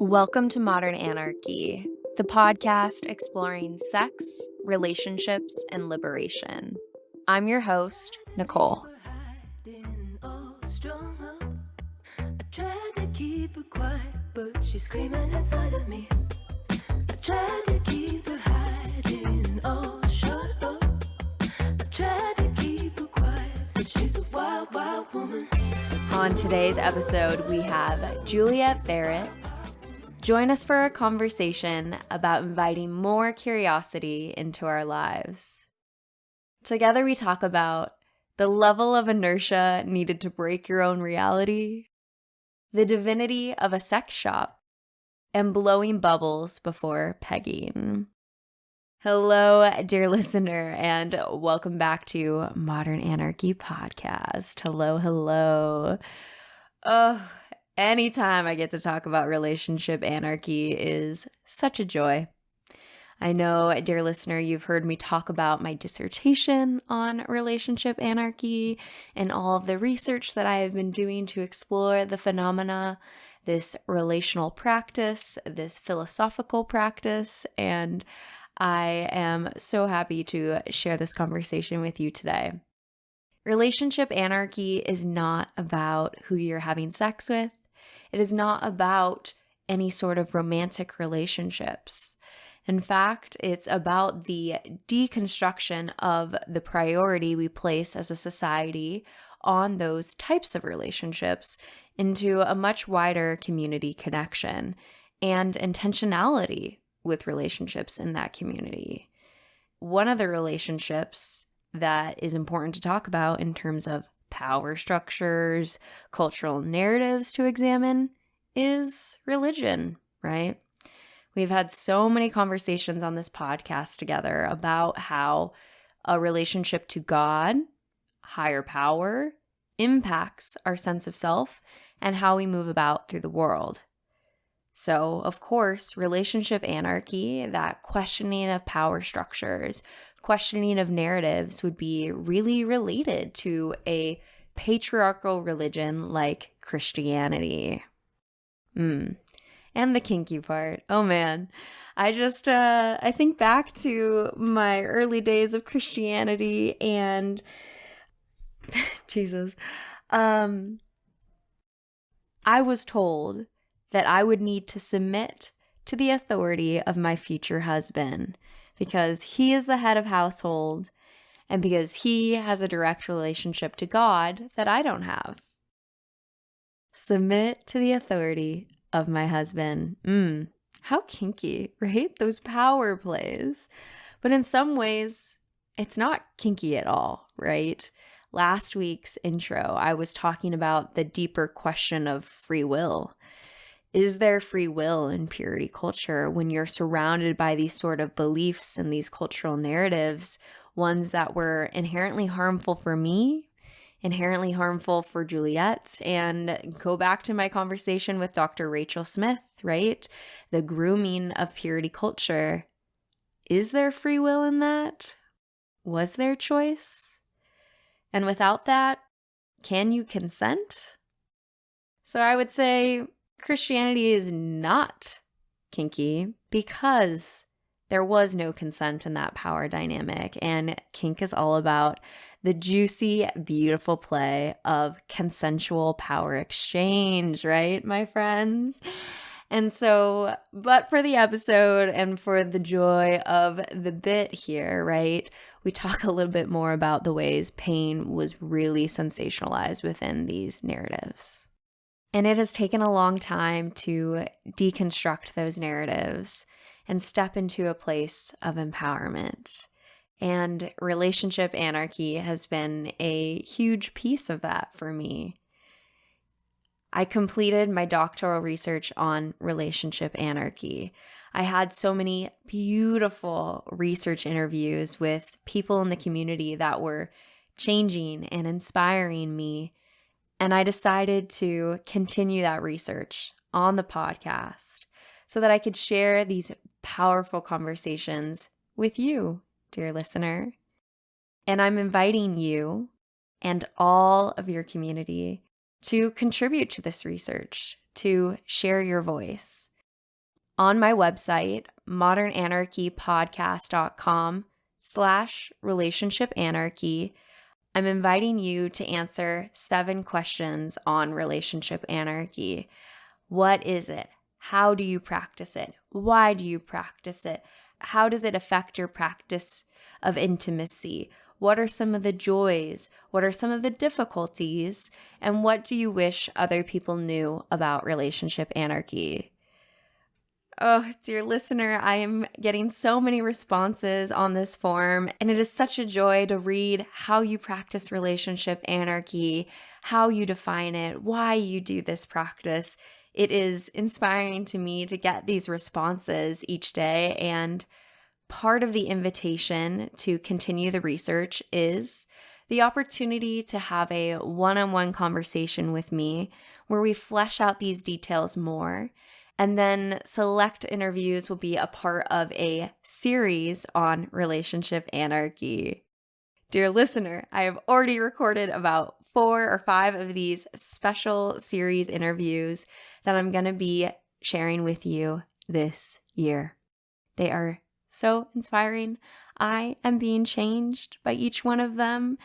Welcome to Modern Anarchy, the podcast exploring sex, relationships, and liberation. I'm your host, Nicole. I tried to keep her quiet, but she's screaming inside of me. I tried to keep her hiding, oh, shut up. I tried to keep her quiet, but she's a wild, wild woman. On today's episode, we have Juliet Barrett. Join us for a conversation about inviting more curiosity into our lives. Together, we talk about the level of inertia needed to break your own reality, the divinity of a sex shop, and blowing bubbles before pegging. Hello, dear listener, and welcome back to Modern Anarchy Podcast. Hello. Oh, anytime I get to talk about relationship anarchy is such a joy. I know, dear listener, you've heard me talk about my dissertation on relationship anarchy and all of the research that I have been doing to explore the phenomena, this relational practice, this philosophical practice, and I am so happy to share this conversation with you today. Relationship anarchy is not about who you're having sex with. It is not about any sort of romantic relationships. In fact, it's about the deconstruction of the priority we place as a society on those types of relationships into a much wider community connection and intentionality with relationships in that community. One of the relationships that is important to talk about in terms of power structures, cultural narratives to examine is religion, right? We've had so many conversations on this podcast together about how a relationship to God, higher power, impacts our sense of self and how we move about through the world. So, of course, relationship anarchy, that questioning of power structures, questioning of narratives would be really related to a patriarchal religion like Christianity. And the kinky part. Oh man. I think back to my early days of Christianity and Jesus. I was told that I would need to submit to the authority of my future husband because he is the head of household and because he has a direct relationship to God that I don't have. Submit to the authority of my husband. How kinky, right? Those power plays. But in some ways, it's not kinky at all, right? Last week's intro, I was talking about the deeper question of free will. Is there free will in purity culture when you're surrounded by these sort of beliefs and these cultural narratives, ones that were inherently harmful for me, inherently harmful for Juliet? And go back to my conversation with Dr. Rachel Smith, right? The grooming of purity culture. Is there free will in that? Was there choice? And without that, can you consent? So I would say Christianity is not kinky because there was no consent in that power dynamic. And kink is all about the juicy, beautiful play of consensual power exchange, right, my friends? And so, but for the episode and for the joy of the bit here, right, we talk a little bit more about the ways pain was really sensationalized within these narratives. And it has taken a long time to deconstruct those narratives and step into a place of empowerment. And relationship anarchy has been a huge piece of that for me. I completed my doctoral research on relationship anarchy. I had so many beautiful research interviews with people in the community that were changing and inspiring me. And I decided to continue that research on the podcast so that I could share these powerful conversations with you, dear listener. And I'm inviting you and all of your community to contribute to this research, to share your voice. on my website, modernanarchypodcast.com/relationship anarchy. I'm inviting you to answer 7 questions on relationship anarchy. What is it? How do you practice it? Why do you practice it? How does it affect your practice of intimacy? What are some of the joys? What are some of the difficulties? And what do you wish other people knew about relationship anarchy? Oh, dear listener, I am getting so many responses on this form, and it is such a joy to read how you practice relationship anarchy, how you define it, why you do this practice. It is inspiring to me to get these responses each day, and part of the invitation to continue the research is the opportunity to have a one-on-one conversation with me where we flesh out these details more. And then select interviews will be a part of a series on relationship anarchy. Dear listener, I have already recorded about 4 or 5 of these special series interviews that I'm going to be sharing with you this year. They are so inspiring. I am being changed by each one of them,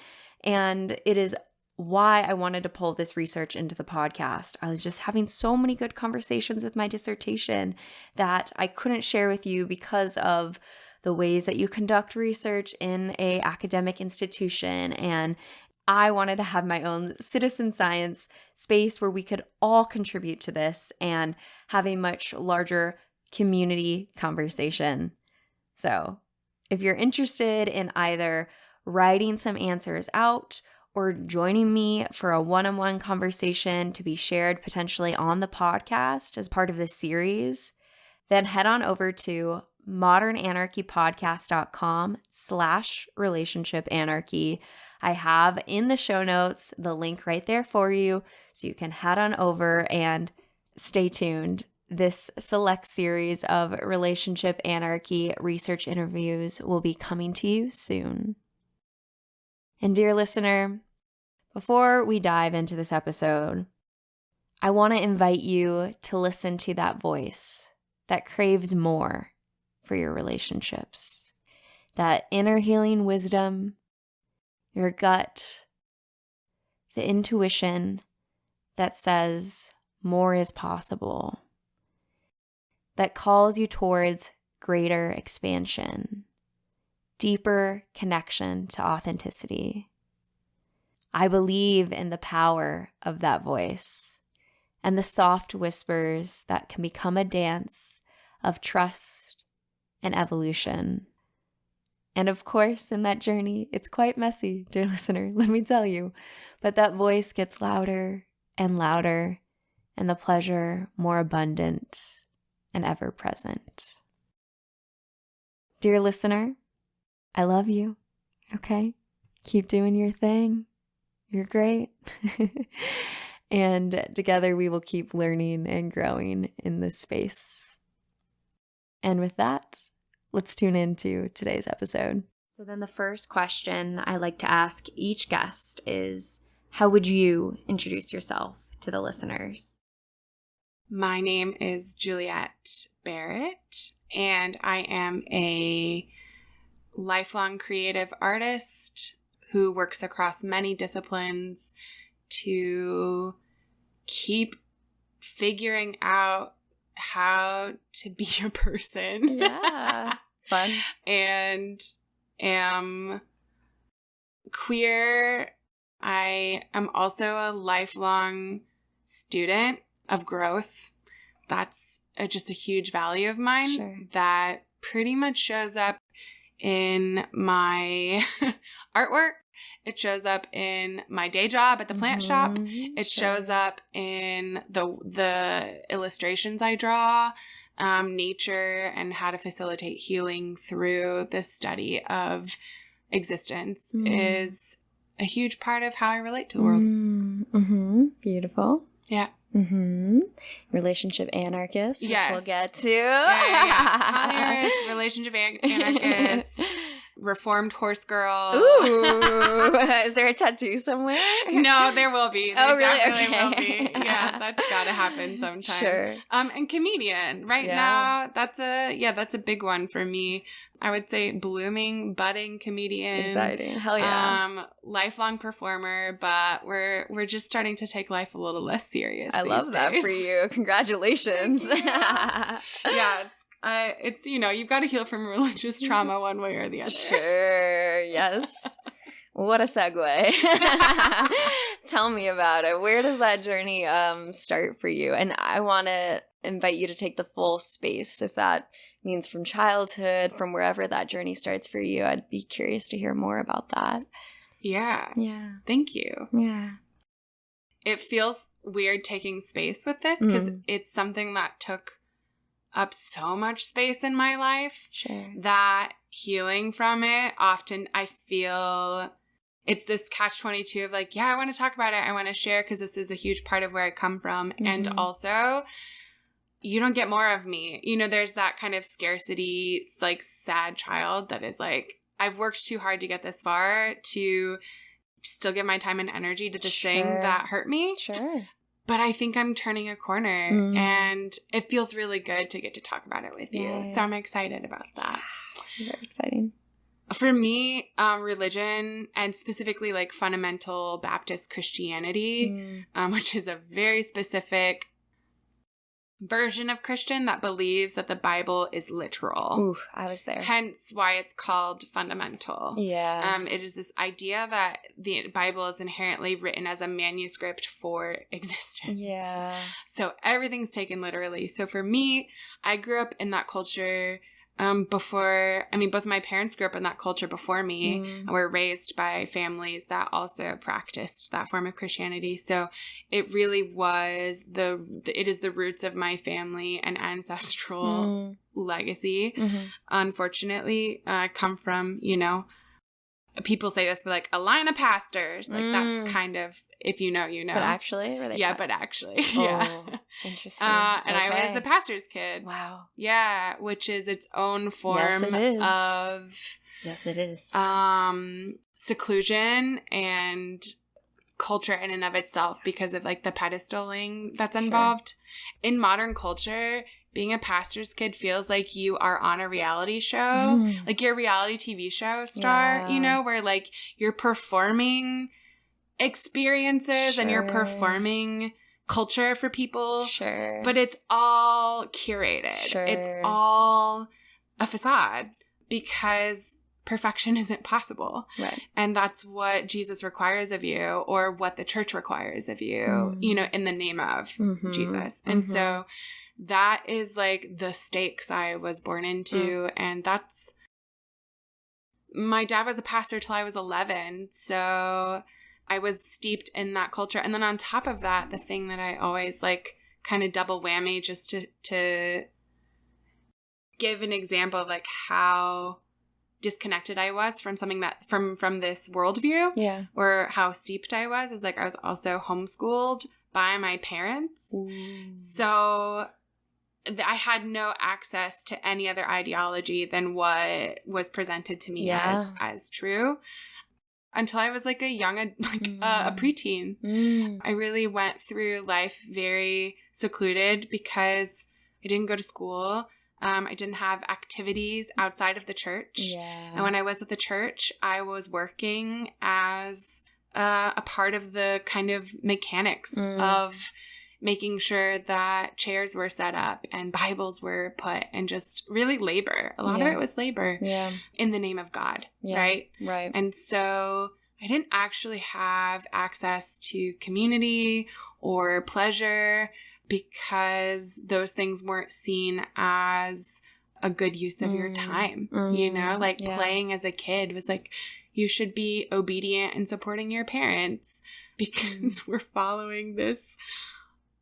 and it is why I wanted to pull this research into the podcast. I was just having so many good conversations with my dissertation that I couldn't share with you because of the ways that you conduct research in an academic institution. And I wanted to have my own citizen science space where we could all contribute to this and have a much larger community conversation. So if you're interested in either writing some answers out or joining me for a one-on-one conversation to be shared potentially on the podcast as part of this series, then head on over to modernanarchypodcast.com/relationship anarchy. I have in the show notes the link right there for you, so you can head on over and stay tuned. This select series of relationship anarchy research interviews will be coming to you soon. And dear listener, before we dive into this episode, I want to invite you to listen to that voice that craves more for your relationships, that inner healing wisdom, your gut, the intuition that says more is possible, that calls you towards greater expansion, deeper connection to authenticity. I believe in the power of that voice and the soft whispers that can become a dance of trust and evolution. And of course, in that journey, it's quite messy, dear listener, let me tell you. But that voice gets louder and louder, and the pleasure more abundant and ever present. Dear listener, I love you, okay? Keep doing your thing. You're great. And together we will keep learning and growing in this space. And with that, let's tune into today's episode. So then the first question I like to ask each guest is, how would you introduce yourself to the listeners? My name is Juliet Barrett, and I am a lifelong creative artist who works across many disciplines to keep figuring out how to be a person. Yeah, fun. And am queer. I am also a lifelong student of growth. That's just a huge value of mine. Sure. That pretty much shows up in my artwork. It shows up in my day job at the plant shop. It shows up in the illustrations I draw, nature, and how to facilitate healing through the study of existence is a huge part of how I relate to the world. Beautiful. Yeah. Relationship anarchist, which Yes. we'll get to. Yeah. Polyamorous relationship anarchist reformed horse girl. Ooh. Is there a tattoo somewhere? No, there will be. There really? definitely Okay. will be. Yeah, that's got to happen sometime. Sure. And comedian. Right now, that's a big one for me. I would say blooming, budding comedian. Exciting. Hell yeah. Lifelong performer, but we're just starting to take life a little less serious. I love that for you. Congratulations. Yeah, it's you've got to heal from religious trauma one way or the other. Sure. Yes. What a segue. Tell me about it. Where does that journey start for you? And I want to invite you to take the full space, if that means from childhood, from wherever that journey starts for you. I'd be curious to hear more about that. Yeah. Yeah. Thank you. Yeah. It feels weird taking space with this because it's something that took up so much space in my life. Sure. That healing from it, often I feel it's this catch-22 of like, yeah, I want to talk about it. I want to share because this is a huge part of where I come from. And also, you don't get more of me. There's that kind of scarcity, it's like sad child that is like, I've worked too hard to get this far to still give my time and energy to this thing that hurt me. Sure. But I think I'm turning a corner and it feels really good to get to talk about it with you. So I'm excited about that. Very exciting. For me, religion and specifically like fundamental Baptist Christianity, which is a very specific version of Christian that believes that the Bible is literal. Ooh, I was there. Hence why it's called fundamental. Yeah. It is this idea that the Bible is inherently written as a manuscript for existence. Yeah. So everything's taken literally. So for me, I grew up in that culture both my parents grew up in that culture before me and were raised by families that also practiced that form of Christianity. So it really was it is the roots of my family and ancestral legacy. Unfortunately, I come from, people say this, but like a line of pastors, like that's kind of, if you know, you know. But actually? But actually. Yeah. Interesting. And I was a pastor's kid. Wow. Yeah, which is its own form of Yes, it is. Seclusion and culture in and of itself because of like the pedestaling that's involved. In modern culture, being a pastor's kid feels like you are on a reality show, like you're a reality TV show star, where like you're performing experiences and you're performing culture for people. Sure. But it's all curated. Sure. It's all a facade because perfection isn't possible. Right. And that's what Jesus requires of you or what the church requires of you, in the name of Jesus. And so that is like the stakes I was born into. And that's, my dad was a pastor till I was 11. So I was steeped in that culture. And then on top of that, the thing that I always like kind of double whammy just to give an example of like how disconnected I was from something that from this worldview. Yeah. Or how steeped I was is like I was also homeschooled by my parents. So I had no access to any other ideology than what was presented to me as true. Until I was like a preteen. I really went through life very secluded because I didn't go to school. I didn't have activities outside of the church. Yeah. And when I was at the church, I was working as a part of the kind of mechanics of making sure that chairs were set up and Bibles were put and just really labor. A lot of it was labor in the name of God, right? Right. And so I didn't actually have access to community or pleasure because those things weren't seen as a good use of your time, playing as a kid was like, you should be obedient and supporting your parents because we're following this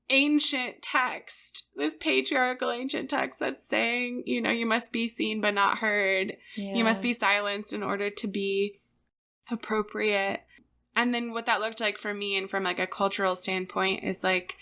ancient text, this patriarchal ancient text that's saying, you must be seen but not heard. Yeah. You must be silenced in order to be appropriate. And then what that looked like for me and from like a cultural standpoint is like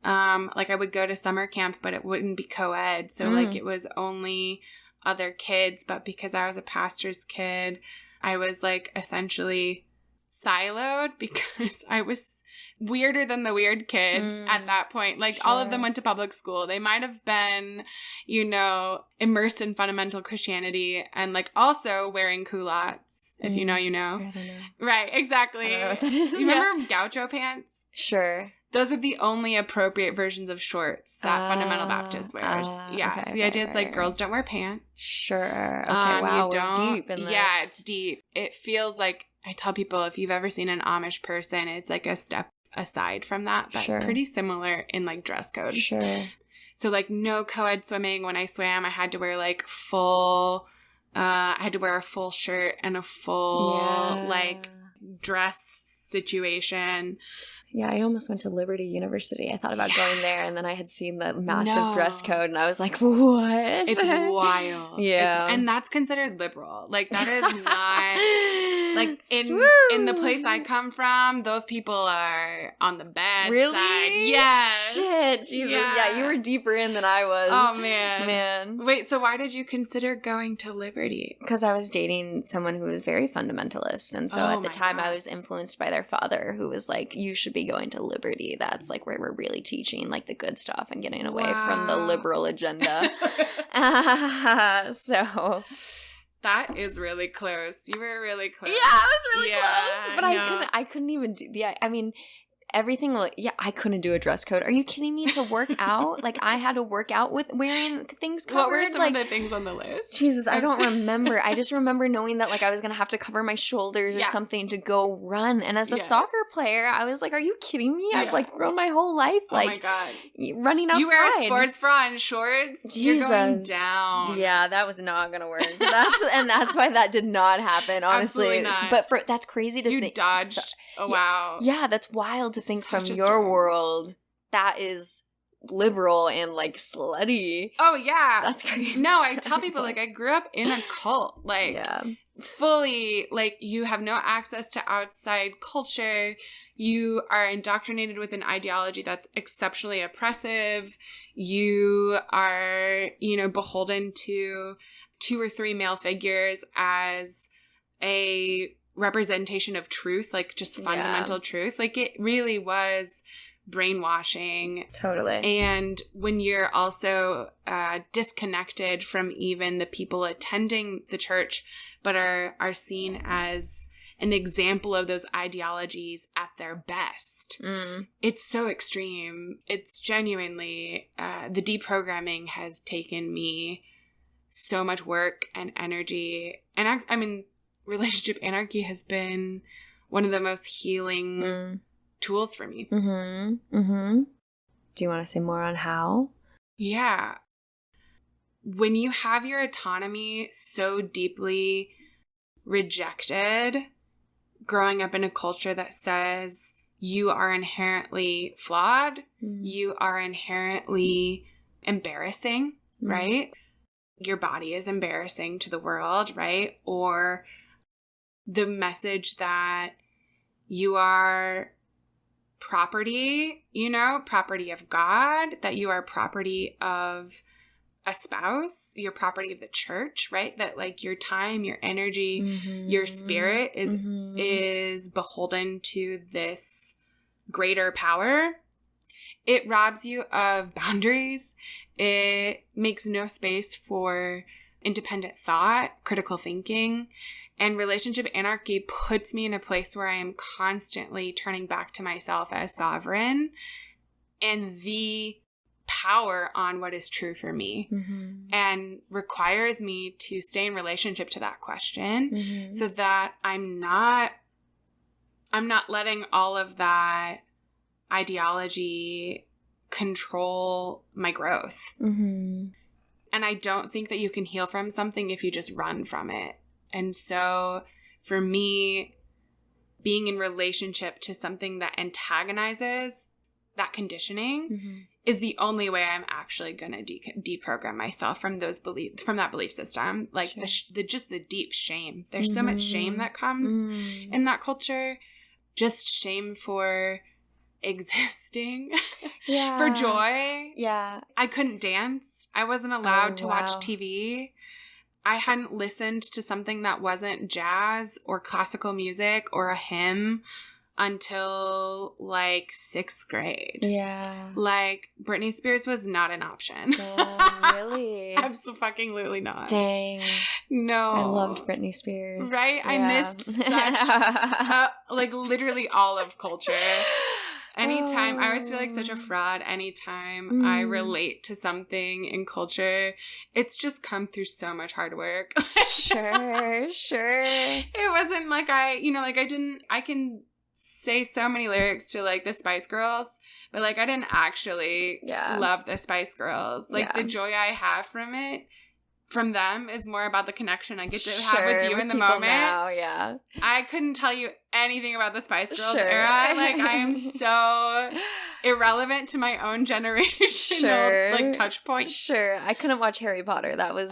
I would go to summer camp, but it wouldn't be co-ed. So like it was only other kids, but because I was a pastor's kid, I was like essentially siloed because I was weirder than the weird kids at that point. Like all of them went to public school. They might have been, you know, immersed in fundamental Christianity and like also wearing culottes. If you know, you know. I don't know. Right, exactly. I don't know what that is. You remember gaucho pants? Sure. Those are the only appropriate versions of shorts that Fundamental Baptist wears. Yeah. Okay, so the idea is like girls don't wear pants. Sure. Okay. Wow. You We're don't. deep in this. Yeah, it's deep. It feels like, I tell people, if you've ever seen an Amish person, it's like a step aside from that, but pretty similar in like dress code. Sure. So like no co-ed swimming. When I swam, I had to wear like I had to wear a full shirt and a full like dress situation. Yeah, I almost went to Liberty University. I thought about going there, and then I had seen the massive dress code, and I was like, what? It's wild. Yeah. And that's considered liberal. Like, that is not... like, in the place I come from, those people are on the bad side. Yes. Shit. Jesus. Yeah, you were deeper in than I was. Oh, man. Man. Wait, so why did you consider going to Liberty? Because I was dating someone who was very fundamentalist, and so at the time I was influenced by their father, who was like, you should be going to Liberty. That's like where we're really teaching like the good stuff and getting away from the liberal agenda. So that is really close. You were really close. Yeah, I was really close. But I couldn't even do I mean, everything, I couldn't do a dress code. Are you kidding me? To work out? Like, I had to work out with wearing things covered. What were some of the things on the list? Jesus, I don't remember. I just remember knowing that, like, I was going to have to cover my shoulders or something to go run. And as a soccer player, I was like, are you kidding me? I've, like, grown my whole life, like, oh my God, running outside. You wear a sports bra and shorts? Jesus. You're going down. Yeah, that was not going to work. That's why that did not happen, honestly. Absolutely not. But that's crazy to think. You dodged. Oh, wow. Yeah, that's wild to think from your world. That is liberal and, like, slutty. Oh, yeah. That's crazy. No, I tell people, like, I grew up in a cult. Like, fully, like, you have no access to outside culture. You are indoctrinated with an ideology that's exceptionally oppressive. You are, you know, beholden to 2 or 3 male figures as a representation of truth, like just fundamental truth. Like, it really was brainwashing. Totally. And when you're also disconnected from even the people attending the church, but are seen as an example of those ideologies at their best, it's so extreme. It's genuinely, the deprogramming has taken me so much work and energy. And I mean, relationship anarchy has been one of the most healing tools for me. Mm-hmm. Mm-hmm. Do you want to say more on how? Yeah. When you have your autonomy so deeply rejected, growing up in a culture that says you are inherently flawed, you are inherently embarrassing, right? Your body is embarrassing to the world, right? Or the message that you are property, you know, property of God, that you are property of a spouse, you're property of the church, right? That like your time, your energy, your spirit is beholden to this greater power. It robs you of boundaries. It makes no space for independent thought, critical thinking. And relationship anarchy puts me in a place where I am constantly turning back to myself as sovereign and the power on what is true for me, and requires me to stay in relationship to that question so that I'm not letting all of that ideology control my growth. And I don't think that you can heal from something if you just run from it. And so for me, being in relationship to something that antagonizes that conditioning is the only way I'm actually going to deprogram myself from those from that belief system. Like just the deep shame. There's so much shame that comes in that culture. Just shame for existing, for joy. Yeah. I couldn't dance. I wasn't allowed to watch TV. I hadn't listened to something that wasn't jazz or classical music or a hymn until like 6th grade. Yeah. Like, Britney Spears was not an option. Damn, really? Absolutely not. Dang. No. I loved Britney Spears. Right? Yeah. I missed such, like, literally all of culture. Anytime, I always feel like such a fraud anytime I relate to something in culture. It's just come through so much hard work. Sure. It wasn't like I can say so many lyrics to like the Spice Girls, but like I didn't actually love the Spice Girls. Like the joy I have from them is more about the connection I get to have with you in the moment. Now, yeah. I couldn't tell you anything about the Spice Girls era. Like, I am so irrelevant to my own generational like touch point. Sure. I couldn't watch Harry Potter. That was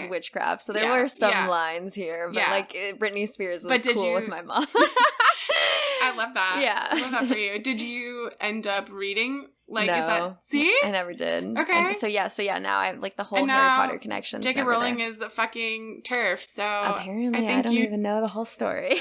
witchcraft. So there were some lines here, but like Britney Spears was cool with my mom. I love that. Yeah. I love that for you. Did you end up reading? Like, no, is that, see? I never did. Okay. And so yeah, now I have like the whole Harry Potter connection. J.K. Rowling is a fucking TERF, so apparently I don't even know the whole story.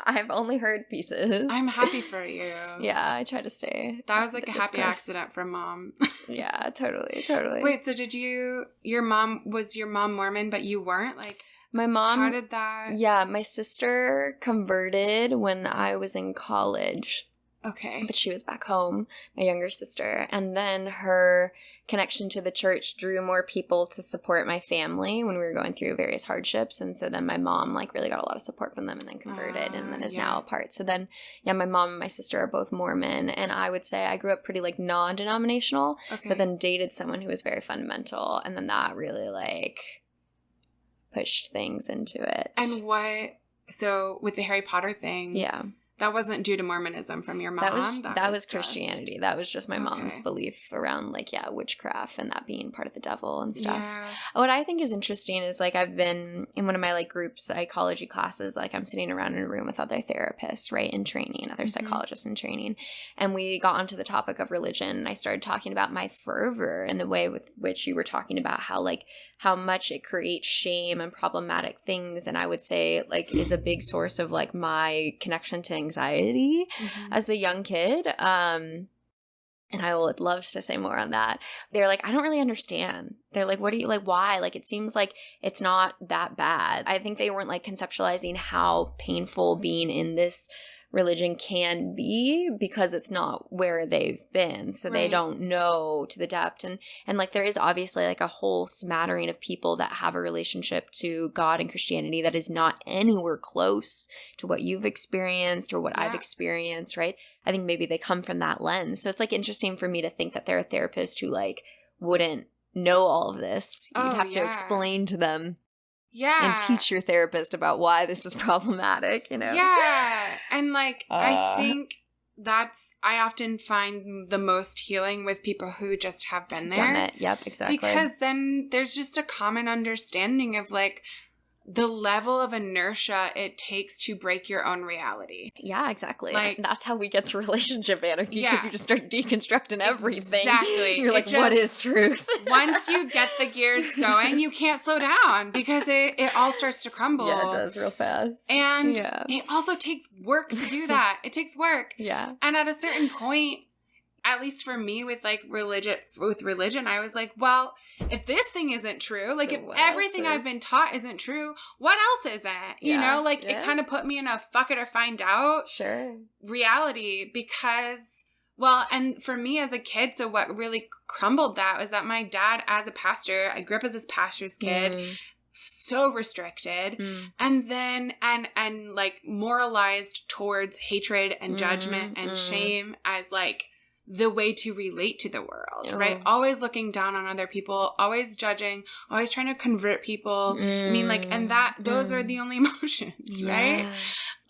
I've only heard pieces. I'm happy for you. Yeah, I try to stay. That was like a happy accident from Mom. Yeah, totally. Wait, so was your mom Mormon, but you weren't? Like, my mom, how did that? Yeah, my sister converted when I was in college. Okay. But she was back home, my younger sister. And then her connection to the church drew more people to support my family when we were going through various hardships. And so then my mom like really got a lot of support from them and then converted and then is now a part. So then, my mom and my sister are both Mormon. And I would say I grew up pretty like non-denominational, but then dated someone who was very fundamental. And then that really like pushed things into it. And so with the Harry Potter thing. Yeah. That wasn't due to Mormonism from your mom? That was Christianity. That was just my mom's belief around, like, witchcraft and that being part of the devil and stuff. Yeah. What I think is interesting is, like, I've been in one of my, like, group psychology classes, like, I'm sitting around in a room with other therapists, right, in training, other psychologists in training, and we got onto the topic of religion, and I started talking about my fervor and the way with which you were talking about how much it creates shame and problematic things, and I would say, like, is a big source of, like, my connection to anxiety as a young kid. And I would love to say more on that. They're like, I don't really understand. They're like, what are you, like, why? Like, it seems like it's not that bad. I think they weren't, like, conceptualizing how painful being in this religion can be because it's not where they've been, so they don't know to the depth, and like there is obviously like a whole smattering of people that have a relationship to God and Christianity that is not anywhere close to what you've experienced or what I've experienced, right? I think maybe they come from that lens, so it's like interesting for me to think that they're a therapist who like wouldn't know all of this. You'd have to explain to them. Yeah. And teach your therapist about why this is problematic, you know? Yeah. And like, I think I often find the most healing with people who just have been there. Done it. Yep, exactly. Because then there's just a common understanding of like the level of inertia it takes to break your own reality. Yeah, exactly. Like, that's how we get to relationship anarchy, because you just start deconstructing everything. Exactly. You're like, what is truth? Once you get the gears going, you can't slow down because it all starts to crumble. Yeah, it does real fast. And it also takes work to do that. It takes work. Yeah. And at a certain point, at least for me with religion, I was like, well, if this thing isn't true, like if everything I've been taught isn't true, what else isn't? You know, like it kind of put me in a fuck it or find out reality because, well, and for me as a kid, so what really crumbled that was that my dad as a pastor, I grew up as his pastor's kid, so restricted, and then and like moralized towards hatred and judgment and shame as like the way to relate to the world, right? Always looking down on other people, always judging, always trying to convert people. I mean, like, and those are the only emotions, right?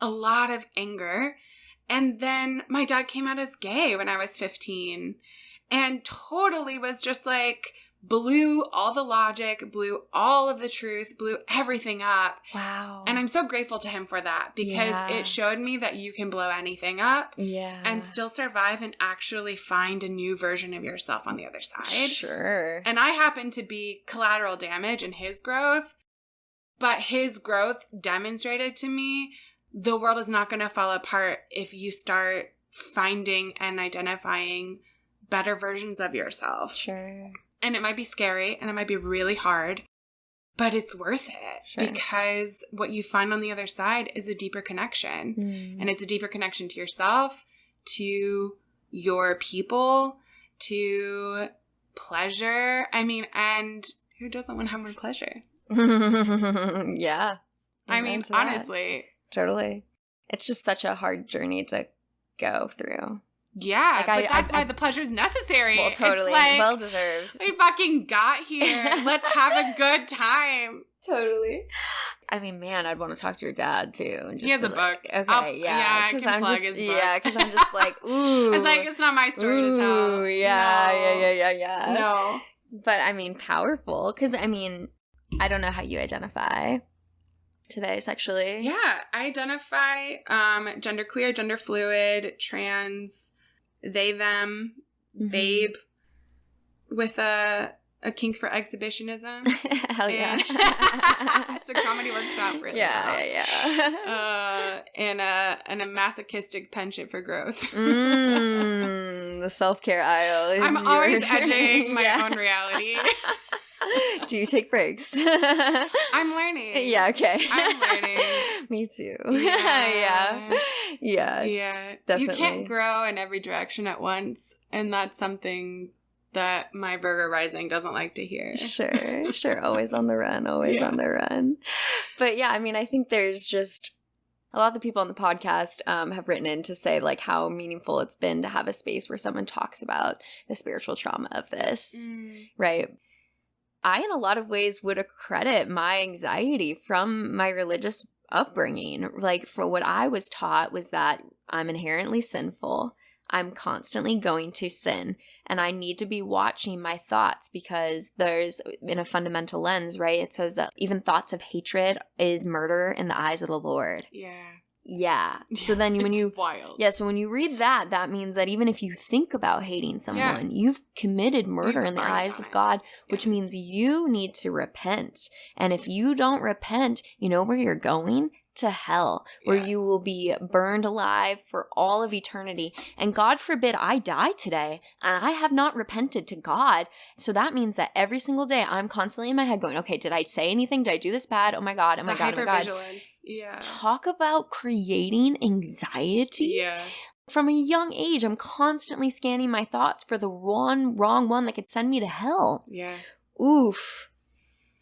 A lot of anger. And then my dad came out as gay when I was 15 and totally was just like, blew all the logic, blew all of the truth, blew everything up. Wow. And I'm so grateful to him for that because it showed me that you can blow anything up and still survive and actually find a new version of yourself on the other side. Sure. And I happen to be collateral damage in his growth. But his growth demonstrated to me the world is not going to fall apart if you start finding and identifying better versions of yourself. Sure. And it might be scary and it might be really hard, but it's worth it. Sure. Because what you find on the other side is a deeper connection. And it's a deeper connection to yourself, to your people, to pleasure. I mean, and who doesn't want to have more pleasure? Yeah. I mean, honestly. Totally. It's just such a hard journey to go through. Yeah, like but that's why the pleasure is necessary. Well, totally. It's like, well deserved. We fucking got here. Let's have a good time. Totally. I mean, man, I'd want to talk to your dad too. And just he has a book. Okay, yeah. I can plug his book. Yeah, because I'm just like, ooh. It's like, it's not my story to tell. Yeah. No. But I mean, powerful. Because I mean, I don't know how you identify today sexually. Yeah, I identify genderqueer, gender fluid, trans, they, them, babe, with a kink for exhibitionism. Hell yeah. So comedy works out really well. Yeah. And a masochistic penchant for growth. The self-care aisle is I'm always edging my own reality. Do you take breaks? I'm learning. Yeah, okay. I'm learning. Me too. Yeah, definitely. You can't grow in every direction at once, and that's something that my Virgo rising doesn't like to hear. Sure. Always on the run, on the run. But yeah, I mean, I think there's just a lot of the people on the podcast have written in to say like how meaningful it's been to have a space where someone talks about the spiritual trauma of this, right? I, in a lot of ways, would accredit my anxiety from my religious upbringing. Like, for what I was taught was that I'm inherently sinful. I'm constantly going to sin, and I need to be watching my thoughts because there's, in a fundamental lens, right, it says that even thoughts of hatred is murder in the eyes of the Lord. Yeah. So then when you wild. Yeah, so when you read that, that means that even if you think about hating someone, you've committed murder in the eyes of God, which means you need to repent. And if you don't repent, you know where you're going? To hell, where you will be burned alive for all of eternity. And God forbid I die today and I have not repented to God. So that means that every single day I'm constantly in my head going, okay, did I say anything? Did I do this bad? Oh my God, oh my God, oh my God. Hypervigilance. Yeah. Talk about creating anxiety. Yeah. From a young age, I'm constantly scanning my thoughts for the wrong one that could send me to hell. Yeah. Oof.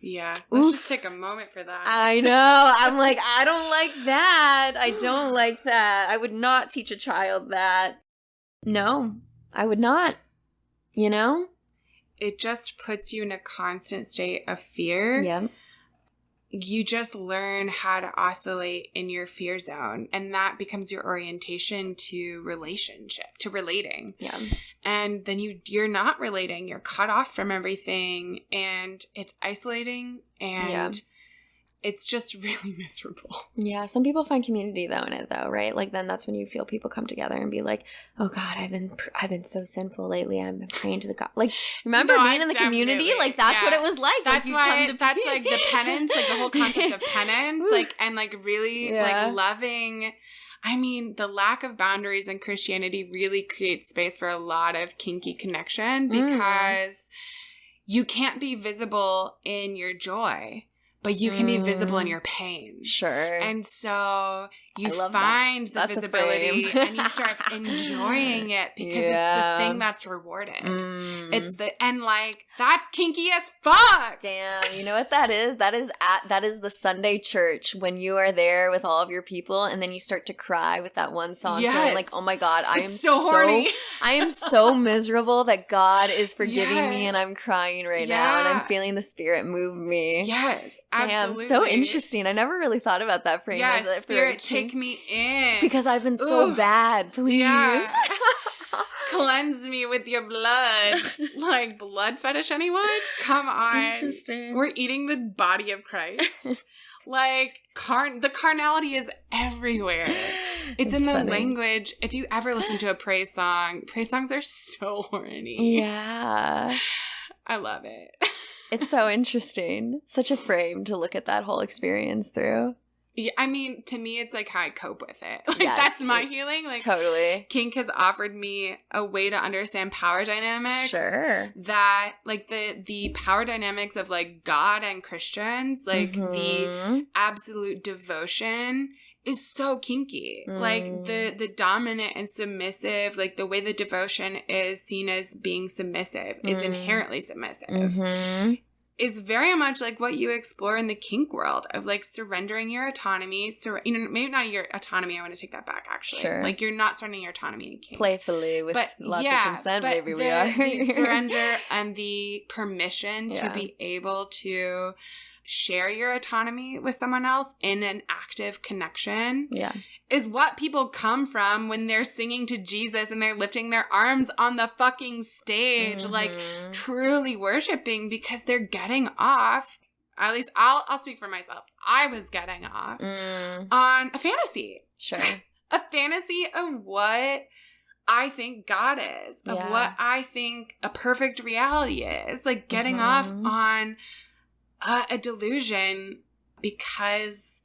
Yeah. Let's just take a moment for that. I know. I'm like, I don't like that. I don't like that. I would not teach a child that. No, I would not. You know? It just puts you in a constant state of fear. Yeah. You just learn how to oscillate in your fear zone, and that becomes your orientation to relating. Yeah. And then you're not relating. You're cut off from everything, and it's isolating, and it's just really miserable. Yeah, some people find community though in it though, right? Like then that's when you feel people come together and be like, "Oh God, I've been so sinful lately. I'm praying to the God." Like remember being in the community? Like that's what it was like. That's like, why that's like the penance, like the whole concept of penance, like and like really like loving. I mean, the lack of boundaries in Christianity really creates space for a lot of kinky connection because you can't be visible in your joy. But you can be visible in your pain. Sure. And so you find the visibility and you start enjoying it because it's the thing that's rewarded. It's and like that's kinky as fuck. Damn, you know what that is? That is the Sunday church when you are there with all of your people and then you start to cry with that one song. Feeling like, oh my God, I am so horny. I am so miserable that God is forgiving me and I'm crying right now and I'm feeling the Spirit move me. Yes. Damn, absolutely. So interesting. I never really thought about that frame. Yeah, Spirit, take me in. Because I've been so bad, please. Yeah. Cleanse me with your blood. Like, blood fetish, anyone? Come on. Interesting. We're eating the body of Christ. Like, the carnality is everywhere. It's in the language. If you ever listen to a praise songs are so horny. Yeah. I love it. It's so interesting. Such a frame to look at that whole experience through. Yeah, I mean, to me, it's like how I cope with it. Like, that's my healing. Like, totally. kink has offered me a way to understand power dynamics. Sure. That, like, the power dynamics of, like, God and Christians, like, the absolute devotion is so kinky. Like, the dominant and submissive, like, the way the devotion is seen as being submissive is inherently submissive. Is very much like what you explore in the kink world of, like, surrendering your autonomy. Maybe not your autonomy. I want to take that back, actually. Sure. Like, you're not surrendering your autonomy in kink. Playfully with lots of consent, maybe we are. The surrender and the permission to be able to share your autonomy with someone else in an active connection is what people come from when they're singing to Jesus and they're lifting their arms on the fucking stage, like, truly worshiping, because they're getting off. At least I'll speak for myself. I was getting off on a fantasy. Sure. A fantasy of what I think God is, of what I think a perfect reality is. Like, getting off on a delusion because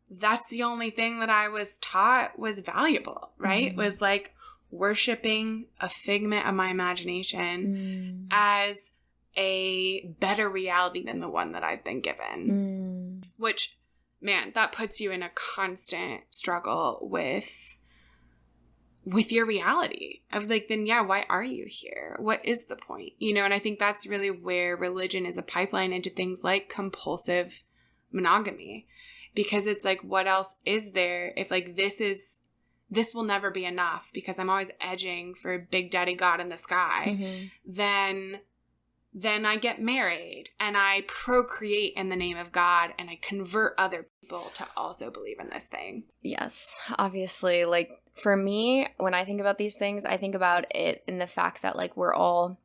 that's the only thing that I was taught was valuable, right? Was, like, worshiping a figment of my imagination as a better reality than the one that I've been given. Which, man, that puts you in a constant struggle with your reality of, like, then why are you here? What is the point? You know, and I think that's really where religion is a pipeline into things like compulsive monogamy, because it's like, what else is there if, like, this will never be enough because I'm always edging for Big Daddy God in the sky. Then I get married and I procreate in the name of God and I convert other people to also believe in this thing. Yes, obviously, like, for me, when I think about these things, I think about it in the fact that, like, we're all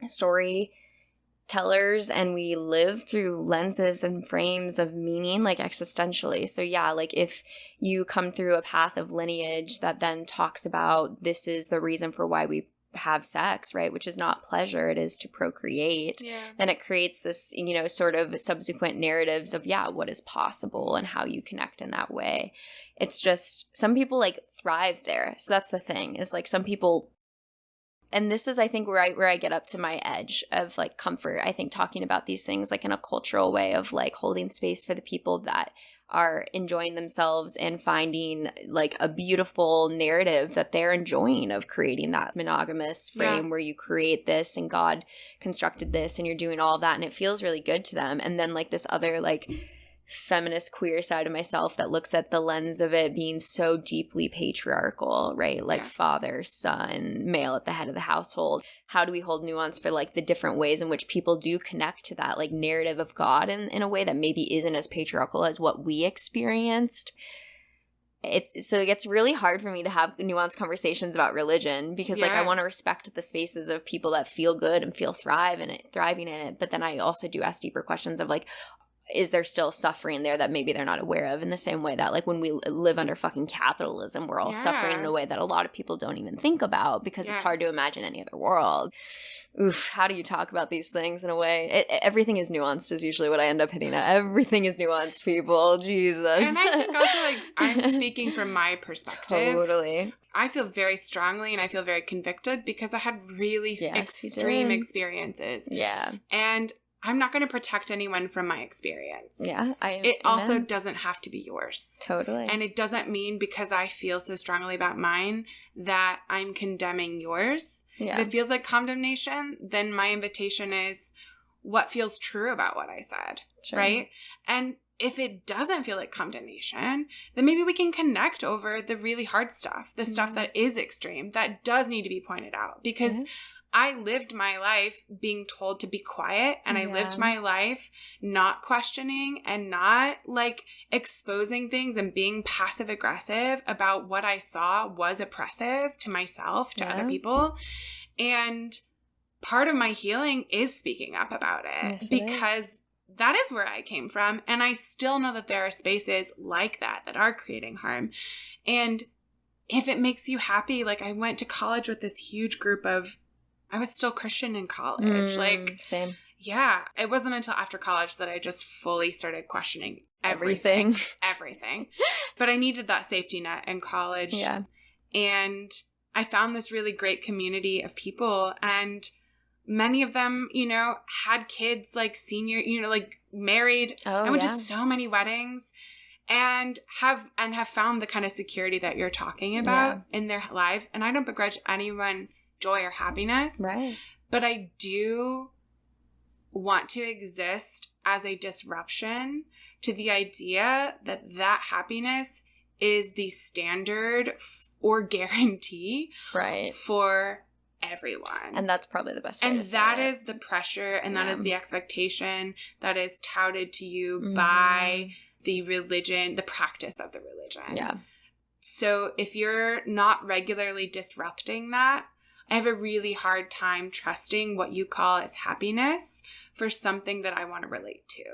storytellers and we live through lenses and frames of meaning, like, existentially. So yeah, like, if you come through a path of lineage that then talks about this is the reason for why we have sex, right, which is not pleasure, it is to procreate, then it creates this, you know, sort of subsequent narratives of what is possible and how you connect in that way. It's just, some people, like, thrive there. So that's the thing, is, like, some people, and this is, I think, where I get up to my edge of, like, comfort. I think talking about these things, like, in a cultural way of, like, holding space for the people that are enjoying themselves and finding, like, a beautiful narrative that they're enjoying of creating that monogamous frame where you create this and God constructed this and you're doing all of that and it feels really good to them. And then, like, this other, like, feminist queer side of myself that looks at the lens of it being so deeply patriarchal, right? Like, father, son, male at the head of the household. How do we hold nuance for, like, the different ways in which people do connect to that, like, narrative of God in a way that maybe isn't as patriarchal as what we experienced? So it gets really hard for me to have nuanced conversations about religion because, like, I want to respect the spaces of people that feel good and feel thriving in it. But then I also do ask deeper questions of, like, is there still suffering there that maybe they're not aware of, in the same way that, like, when we live under fucking capitalism, we're all suffering in a way that a lot of people don't even think about because it's hard to imagine any other world. Oof, how do you talk about these things in a way? Everything is nuanced is usually what I end up hitting at. Everything is nuanced, people. Jesus. And I think also, like, I'm speaking from my perspective. Totally. I feel very strongly and I feel very convicted because I had really extreme experiences. Yeah. And I'm not going to protect anyone from my experience. Yeah. It also doesn't have to be yours. Totally. And it doesn't mean because I feel so strongly about mine that I'm condemning yours. Yeah. If it feels like condemnation, then my invitation is what feels true about what I said. Sure. Right? And if it doesn't feel like condemnation, then maybe we can connect over the really hard stuff, the stuff that is extreme, that does need to be pointed out. Because I lived my life being told to be quiet, and I lived my life not questioning and not, like, exposing things and being passive aggressive about what I saw was oppressive to myself, to other people. And part of my healing is speaking up about it because that is where I came from. And I still know that there are spaces like that are creating harm. And if it makes you happy, like, I went to college with this huge group of, I was still Christian in college. Same. yeah, it wasn't until after college that I just fully started questioning everything. But I needed that safety net in college. Yeah. And I found this really great community of people, and many of them, you know, had kids, like senior, you know, like married. I went to so many weddings and have found the kind of security that you're talking about in their lives. And I don't begrudge anyone joy or happiness. Right. But I do want to exist as a disruption to the idea that that happiness is the standard or guarantee for everyone. And that's probably the best way and to say that it. is the pressure, and that is the expectation that is touted to you by the religion, the practice of the religion. Yeah. So if you're not regularly disrupting that, I have a really hard time trusting what you call as happiness for something that I want to relate to.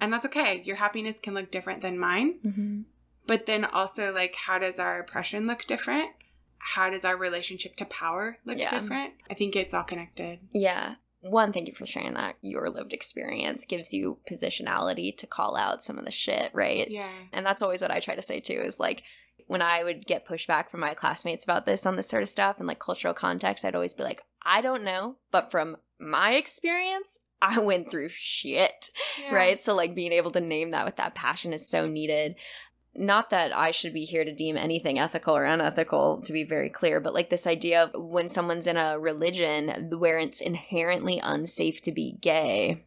And that's okay. Your happiness can look different than mine. But then also, like, how does our oppression look different? How does our relationship to power look different? I think it's all connected. Yeah. One, thank you for sharing that. Your lived experience gives you positionality to call out some of the shit, right? Yeah. And that's always what I try to say, too, is, like, when I would get pushback from my classmates about this on this sort of stuff and, like, cultural context, I'd always be like, I don't know, but from my experience, I went through shit, right? So, like, being able to name that with that passion is so needed. Not that I should be here to deem anything ethical or unethical, to be very clear, but like this idea of when someone's in a religion where it's inherently unsafe to be gay,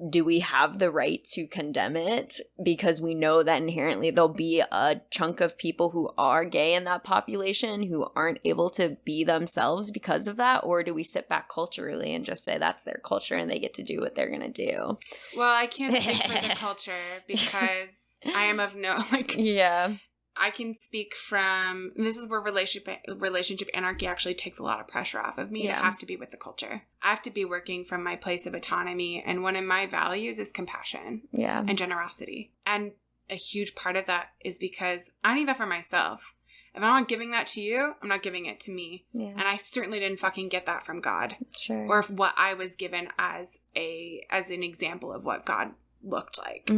do we have the right to condemn it? Because we know that inherently there'll be a chunk of people who are gay in that population who aren't able to be themselves because of that? Or do we sit back culturally and just say that's their culture and they get to do what they're going to do? Well, I can't speak for the culture because I am of no, like... Yeah. I can speak from, and this is where relationship anarchy actually takes a lot of pressure off of me to have to be with the culture. I have to be working from my place of autonomy, and one of my values is compassion and generosity. And a huge part of that is because I need that for myself. If I'm not giving that to you, I'm not giving it to me. Yeah. And I certainly didn't fucking get that from God. Sure. Or what I was given as an example of what God looked like.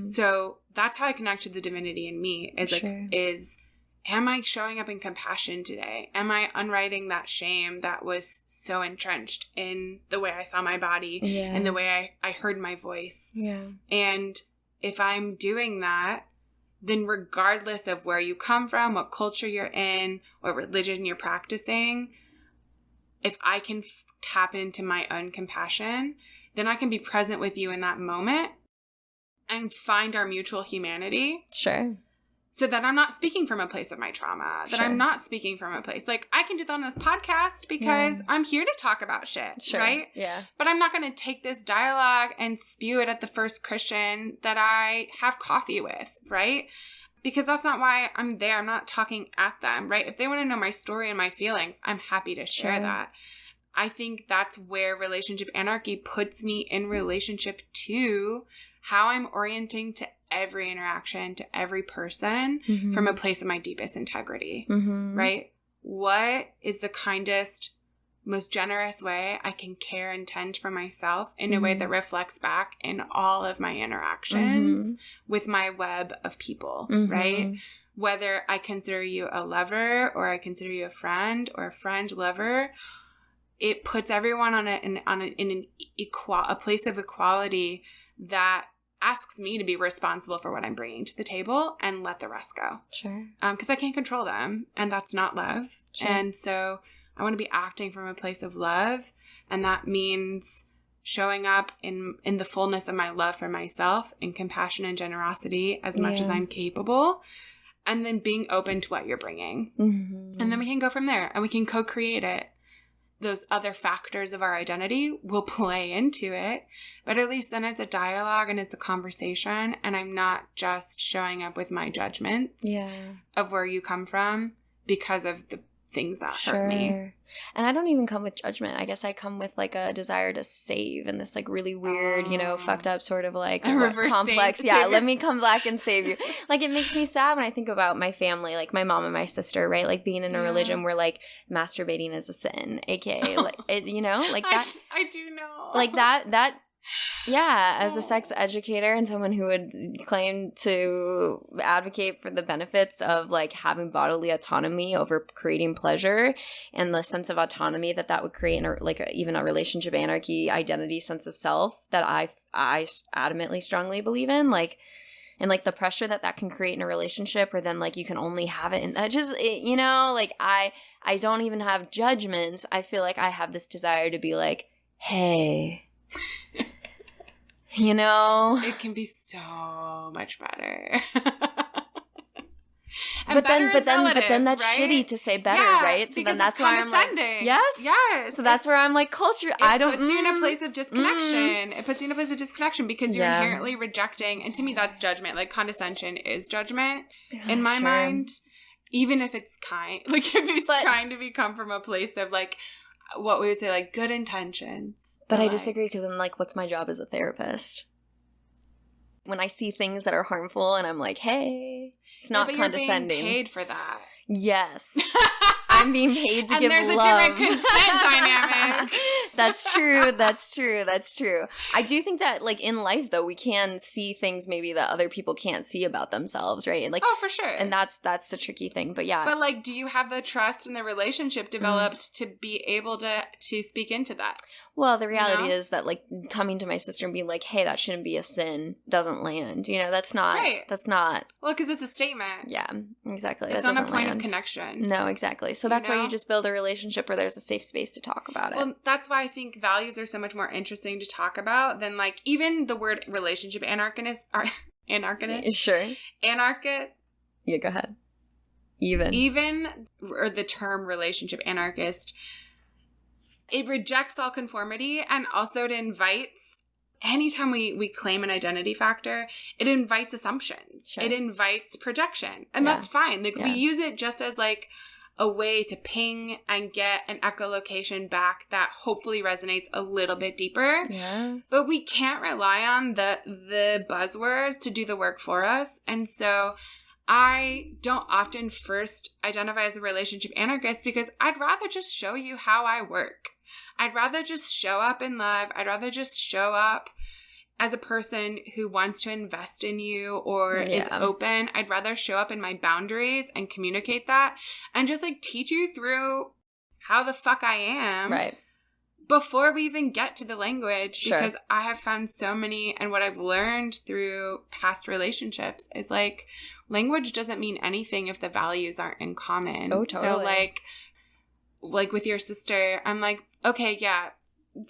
So that's how I connect to the divinity in me is like, am I showing up in compassion today? Am I unwriting that shame that was so entrenched in the way I saw my body and the way I heard my voice? Yeah. And if I'm doing that, then regardless of where you come from, what culture you're in, what religion you're practicing, if I can tap into my own compassion, then I can be present with you in that moment and find our mutual humanity. Sure. So that I'm not speaking from a place of my trauma. That I'm not speaking from a place. Like, I can do that on this podcast because I'm here to talk about shit, right? Yeah. But I'm not going to take this dialogue and spew it at the first Christian that I have coffee with, right? Because that's not why I'm there. I'm not talking at them, right? If they want to know my story and my feelings, I'm happy to share that. I think that's where relationship anarchy puts me in relationship to how I'm orienting to every interaction, to every person from a place of my deepest integrity, right? What is the kindest, most generous way I can care and tend for myself in a way that reflects back in all of my interactions with my web of people, right? Whether I consider you a lover or I consider you a friend or a friend lover, it puts everyone in a place of equality that asks me to be responsible for what I'm bringing to the table and let the rest go. Sure. Because I can't control them, and that's not love. Sure. And so I want to be acting from a place of love, and that means showing up in the fullness of my love for myself in compassion and generosity as much as I'm capable, and then being open to what you're bringing. And then we can go from there, and we can co-create it. Those other factors of our identity will play into it, but at least then it's a dialogue and it's a conversation, and I'm not just showing up with my judgments of where you come from because of the things that hurt me. And I don't even come with judgment. I guess I come with like a desire to save and this like really weird, fucked up sort of like complex. Let me come back and save you. Like it makes me sad when I think about my family, like my mom and my sister, right? Like being in a religion where like masturbating is a sin, aka like it, like that. I do know. Like that yeah, as a sex educator and someone who would claim to advocate for the benefits of like having bodily autonomy over creating pleasure and the sense of autonomy that would create in even a relationship anarchy identity sense of self that I adamantly strongly believe in, like, and like the pressure that can create in a relationship, or then like you can only have it, and that just you know, like I don't even have judgments. I feel like I have this desire to be like, hey. You know? It can be so much better. But then that's right? shitty to say better, right? So then that's why I'm like, yes. So that's where I'm like, culture. It puts you in a place of disconnection. It puts you in a place of disconnection because you're inherently rejecting. And to me, that's judgment. Like condescension is judgment in my mind, even if it's kind. Like if it's trying to come from a place of like, what we would say, like, good intentions. But I disagree, because then, like, what's my job as a therapist? When I see things that are harmful and I'm like, hey, it's not condescending. You're being paid for that. Yes. I'm being paid to give love. And there's a direct consent dynamic. That's true. I do think that, like, in life, though, we can see things maybe that other people can't see about themselves, right? And like, oh, for sure. And that's the tricky thing. But yeah. But like, do you have the trust in the relationship developed to be able to speak into that? Well, the reality is that, like, coming to my sister and being like, hey, that shouldn't be a sin doesn't land. You know, that's not. Right. That's not. Well, because it's a statement. Yeah, exactly. It's not a point of connection. No, exactly. So that's why you just build a relationship where there's a safe space to talk about it. Well, that's why I think values are so much more interesting to talk about than, like, even the word relationship anarchist. Sure. Anarchist. Yeah, go ahead. Or the term relationship anarchist, it rejects all conformity, and also it invites, anytime we claim an identity factor, it invites assumptions. Sure. It invites projection. And that's fine. Like we use it just as like a way to ping and get an echolocation back that hopefully resonates a little bit deeper. Yes. But we can't rely on the buzzwords to do the work for us. And so I don't often first identify as a relationship anarchist because I'd rather just show you how I work. I'd rather just show up in love. I'd rather just show up as a person who wants to invest in you or is open. I'd rather show up in my boundaries and communicate that and just like teach you through how the fuck I am. Right. Before we even get to the language, because I have found so many, and what I've learned through past relationships is like language doesn't mean anything if the values aren't in common. Oh, totally. So like with your sister, I'm like, okay, yeah,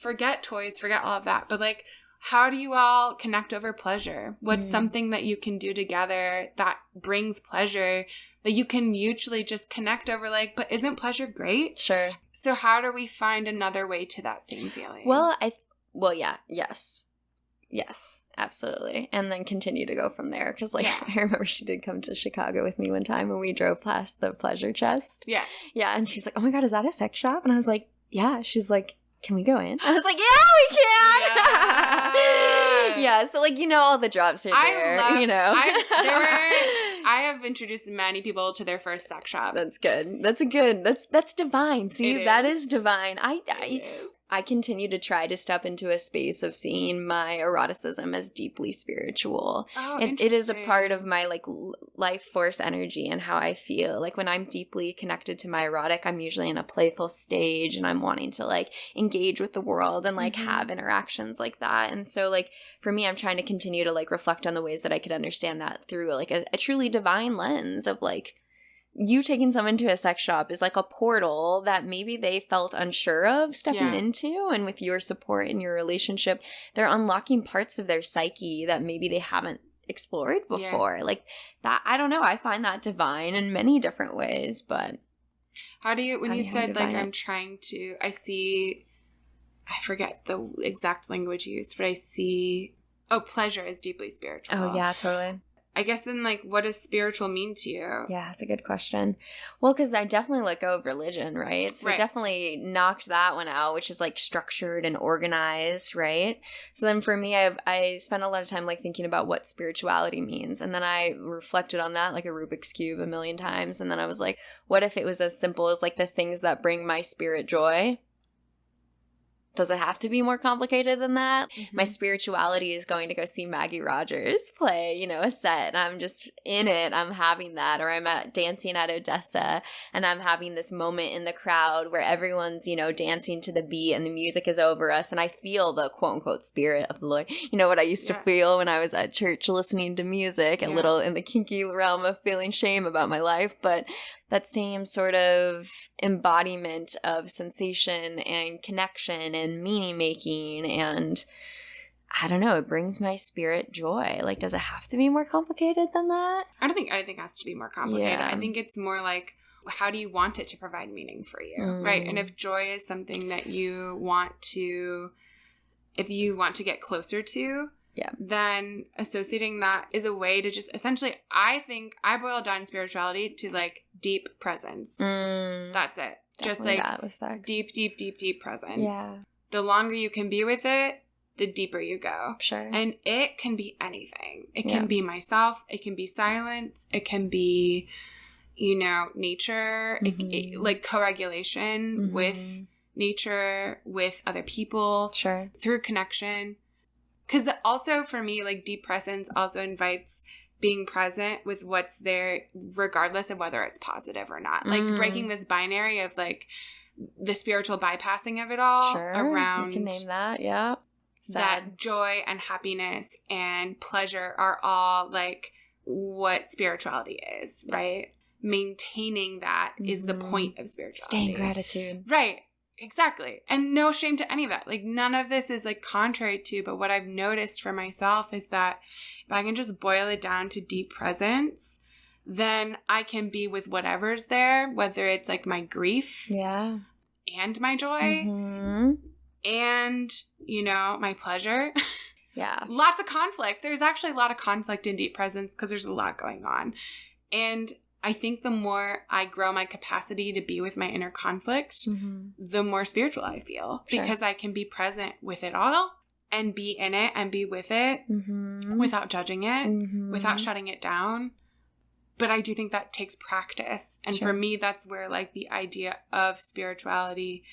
forget toys, forget all of that. But like, how do you all connect over pleasure? What's something that you can do together that brings pleasure that you can mutually just connect over, like, but isn't pleasure great? Sure. So how do we find another way to that same feeling? Yes, absolutely. And then continue to go from there. Because, like, I remember she did come to Chicago with me one time and we drove past the Pleasure Chest. Yeah. Yeah, and she's like, oh my God, is that a sex shop? And I was like, yeah. She's like, can we go in? I was like, yeah, we can. Yeah, so, like, you know, all the drops are there, you know. I have introduced many people to their first sex shop. That's good. That's divine. See, that is divine. I continue to try to step into a space of seeing my eroticism as deeply spiritual. Oh, it is a part of my, like, life force energy and how I feel. Like, when I'm deeply connected to my erotic, I'm usually in a playful stage and I'm wanting to, like, engage with the world and, like, have interactions like that. And so, like, for me, I'm trying to continue to, like, reflect on the ways that I could understand that through, like, a truly divine lens of, like, you taking someone to a sex shop is like a portal that maybe they felt unsure of stepping into. And with your support in your relationship, they're unlocking parts of their psyche that maybe they haven't explored before. Yeah. Like that, I don't know. I find that divine in many different ways, but. How do you, when you said like, I forget the exact language you used, but I see, pleasure is deeply spiritual. Oh yeah, totally. I guess then, like, what does spiritual mean to you? Yeah, that's a good question. Well, because I definitely let go of religion, right? So I definitely knocked that one out, which is, like, structured and organized, right? So then for me, I spent a lot of time, like, thinking about what spirituality means. And then I reflected on that, like a Rubik's Cube, a million times. And then I was like, what if it was as simple as, like, the things that bring my spirit joy? Does it have to be more complicated than that? Mm-hmm. My spirituality is going to go see Maggie Rogers play, you know, a set, and I'm just in it. I'm having that. Or I'm dancing at Odessa, and I'm having this moment in the crowd where everyone's, you know, dancing to the beat and the music is over us, and I feel the quote-unquote spirit of the Lord. You know what I used to feel when I was at church listening to music, a little in the kinky realm of feeling shame about my life, but that same sort of embodiment of sensation and connection and meaning making, and I don't know, it brings my spirit joy. Like, does it have to be more complicated than that? I don't think it has to be more complicated. I think it's more like, how do you want it to provide meaning for you, right? And if joy is something that you want to get closer to, then associating that is a way to just essentially, I think I boil down spirituality to like deep presence. That's it. Just like with sex. Deep presence. Yeah. The longer you can be with it, the deeper you go. Sure. And it can be anything. It can be myself. It can be silence. It can be, you know, nature, like co-regulation with nature, with other people. Sure. Through connection. Because also for me, like deep presence also invites being present with what's there regardless of whether it's positive or not. Like breaking this binary of like the spiritual bypassing of it all around. You can name that, yeah. That joy and happiness and pleasure are all like what spirituality is, right? Maintaining that is the point of spirituality. Stay in gratitude. Right. Exactly. And no shame to any of that. Like none of this is like contrary to, but what I've noticed for myself is that if I can just boil it down to deep presence, then I can be with whatever's there, whether it's like my grief and my joy and, you know, my pleasure. Yeah. Lots of conflict. There's actually a lot of conflict in deep presence because there's a lot going on. And I think the more I grow my capacity to be with my inner conflict, the more spiritual I feel because I can be present with it all and be in it and be with it without judging it, without shutting it down. But I do think that takes practice. And for me, that's where like the idea of spirituality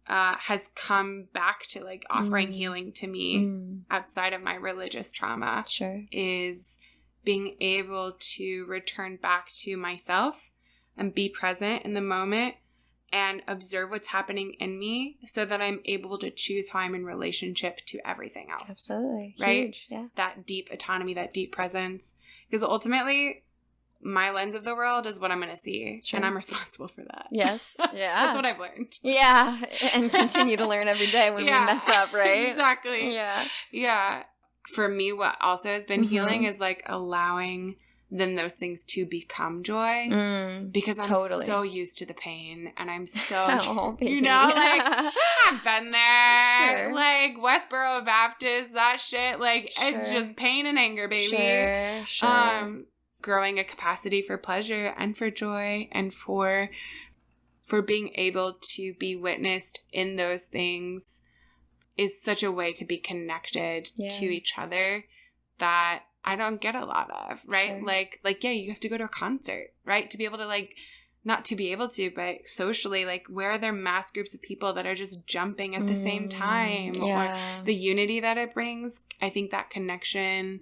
has come back to like offering healing to me outside of my religious trauma is being able to return back to myself and be present in the moment and observe what's happening in me so that I'm able to choose how I'm in relationship to everything else. Absolutely. Right? Huge. Yeah. That deep autonomy, that deep presence. Because ultimately, my lens of the world is what I'm going to see. And I'm responsible for that. Yes. Yeah. That's what I've learned. Yeah. And continue to learn every day when we mess up, right? Exactly. Yeah. Yeah. For me, what also has been healing is like allowing then those things to become joy because I'm so used to the pain and I'm so, you know, like I've been there, like Westboro Baptist, that shit, like it's just pain and anger, baby. Growing a capacity for pleasure and for joy and for being able to be witnessed in those things is such a way to be connected to each other that I don't get a lot of, right? Like, yeah, you have to go to a concert, right? To be able to like, not to be able to, but socially, like where are there mass groups of people that are just jumping at the same time or the unity that it brings? I think that connection,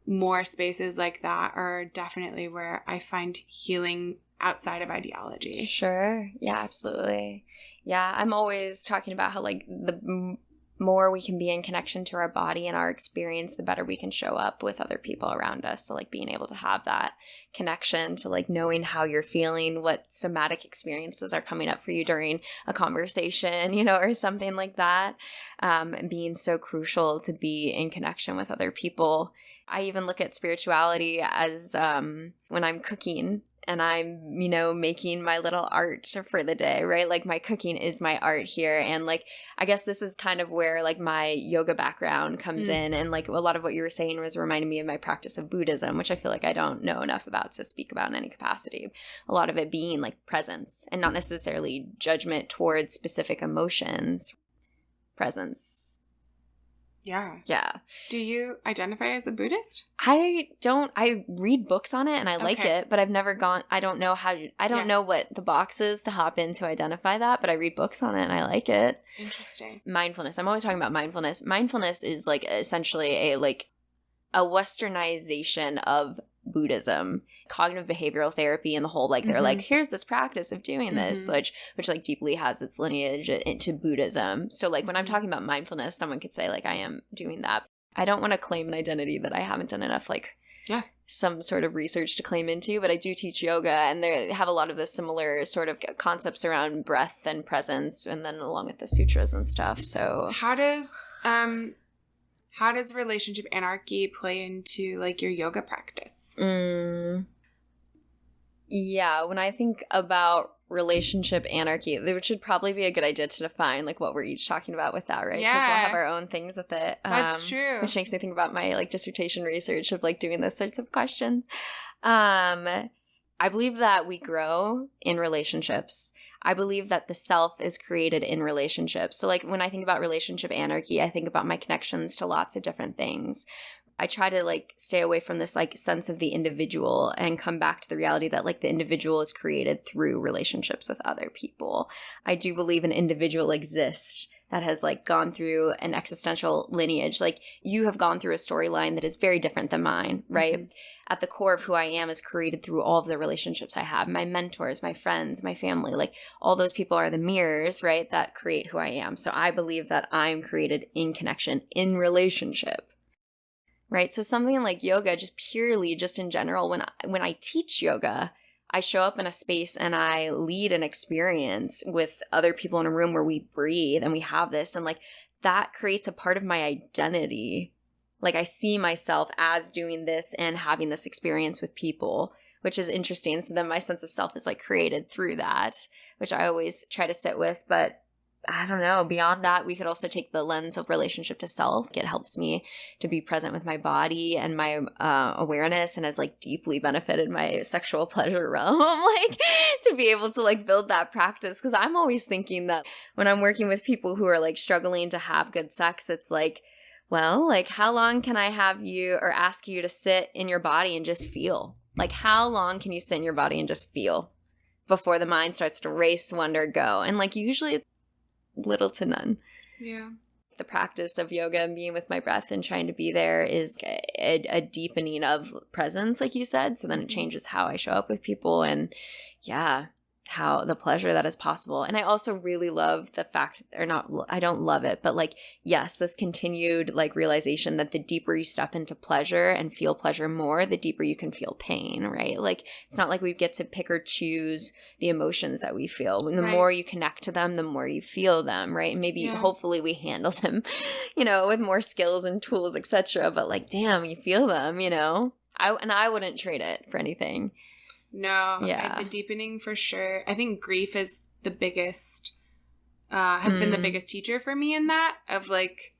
more spaces like that are definitely where I find healing outside of ideology. Sure. Yeah, absolutely. Yeah. I'm always talking about how like the more we can be in connection to our body and our experience, the better we can show up with other people around us. So like being able to have that connection to like knowing how you're feeling, what somatic experiences are coming up for you during a conversation, you know, or something like that. And being so crucial to be in connection with other people. I even look at spirituality as when I'm cooking and I'm, you know, making my little art for the day, right? Like my cooking is my art here. And like, I guess this is kind of where like my yoga background comes in. And like a lot of what you were saying was reminding me of my practice of Buddhism, which I feel like I don't know enough about to speak about in any capacity. A lot of it being like presence and not necessarily judgment towards specific emotions. Presence. Yeah. Yeah. Do you identify as a Buddhist? I don't. I read books on it and I like Okay. it, but I've never gone. I don't know know what the box is to hop in to identify that, but I read books on it and I like it. Interesting. Mindfulness. I'm always talking about mindfulness. Mindfulness is like essentially a westernization of Buddhism, cognitive behavioral therapy, and the whole like they're like, here's this practice of doing this, which like deeply has its lineage into Buddhism. So like when I'm talking about mindfulness, someone could say like I am doing that. I don't want to claim an identity that I haven't done enough like some sort of research to claim into, but I do teach yoga, and they have a lot of the similar sort of concepts around breath and presence, and then along with the sutras and stuff. So how does relationship anarchy play into like your yoga practice? Yeah, when I think about relationship anarchy, which should probably be a good idea to define like what we're each talking about with that, right? Because we'll have our own things with it. That's true. Which makes me think about my like dissertation research of like doing those sorts of questions. I believe that we grow in relationships. I believe that the self is created in relationships. So like when I think about relationship anarchy, I think about my connections to lots of different things. I try to like stay away from this like sense of the individual and come back to the reality that like the individual is created through relationships with other people. I do believe an individual exists that has like gone through an existential lineage. Like you have gone through a storyline that is very different than mine, right? At the core of who I am is created through all of the relationships I have, my mentors, my friends, my family, like all those people are the mirrors, right? That create who I am. So I believe that I'm created in connection, in relationship. Right? So something like yoga, just purely, just in general, when I teach yoga, I show up in a space and I lead an experience with other people in a room where we breathe and we have this, and like that creates a part of my identity. Like I see myself as doing this and having this experience with people, which is interesting. So then my sense of self is like created through that, which I always try to sit with. But I don't know, beyond that, we could also take the lens of relationship to self. It helps me to be present with my body and my awareness, and has like deeply benefited my sexual pleasure realm, like to be able to like build that practice. Because I'm always thinking that when I'm working with people who are like struggling to have good sex, it's like, well, like how long can I have you or ask you to sit in your body and just feel? Like how long can you sit in your body and just feel before the mind starts to race, wonder, go? And like usually it's little to none. Yeah. The practice of yoga and being with my breath and trying to be there is a deepening of presence, like you said. So then it changes how I show up with people, and how the pleasure that is possible. And I also really love the fact, or not, I don't love it, but like, yes, this continued like realization that the deeper you step into pleasure and feel pleasure more, the deeper you can feel pain, right? Like it's not like we get to pick or choose the emotions that we feel. And the more you connect to them, the more you feel them, right? And maybe hopefully we handle them, with more skills and tools, etc. But like, damn, you feel them, I wouldn't trade it for anything. No, the deepening for sure. I think grief is the biggest, has been the biggest teacher for me in that, of like,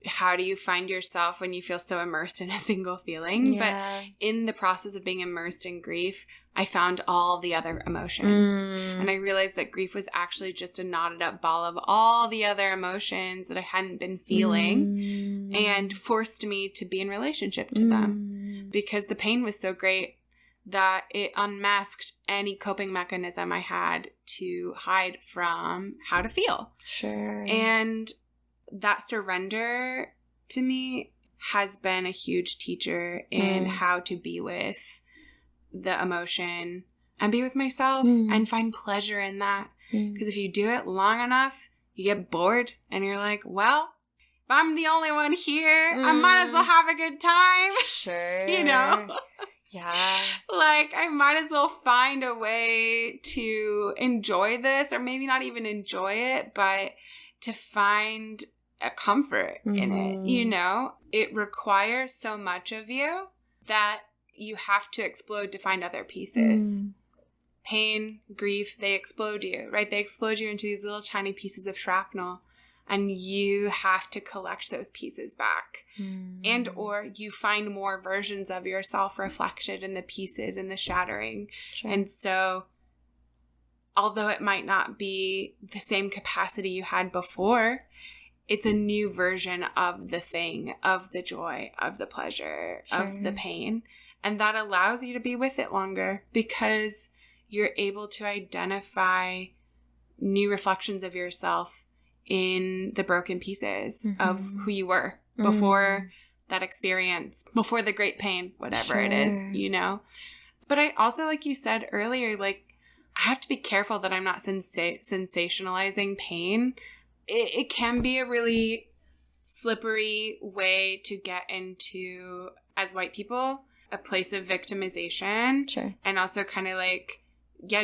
how do you find yourself when you feel so immersed in a single feeling? Yeah. But in the process of being immersed in grief, I found all the other emotions. And I realized that grief was actually just a knotted up ball of all the other emotions that I hadn't been feeling, and forced me to be in relationship to them, because the pain was so great that it unmasked any coping mechanism I had to hide from how to feel. Sure. And that surrender to me has been a huge teacher in how to be with the emotion and be with myself and find pleasure in that. Because if you do it long enough, you get bored and you're like, well, if I'm the only one here, I might as well have a good time. Sure. Yeah. Like, I might as well find a way to enjoy this, or maybe not even enjoy it, but to find a comfort in it, It requires so much of you that you have to explode to find other pieces. Pain, grief, they explode you, right? They explode you into these little tiny pieces of shrapnel. And you have to collect those pieces back. And or you find more versions of yourself reflected in the pieces and the shattering. Sure. And so, although it might not be the same capacity you had before, it's a new version of the thing, of the joy, of the pleasure, of the pain. And that allows you to be with it longer because you're able to identify new reflections of yourself in the broken pieces of who you were before that experience, before the great pain, whatever it is, you know? But I also, like you said earlier, like, I have to be careful that I'm not sensationalizing pain. It can be a really slippery way to get into, as white people, a place of victimization. Sure. And also kind of like,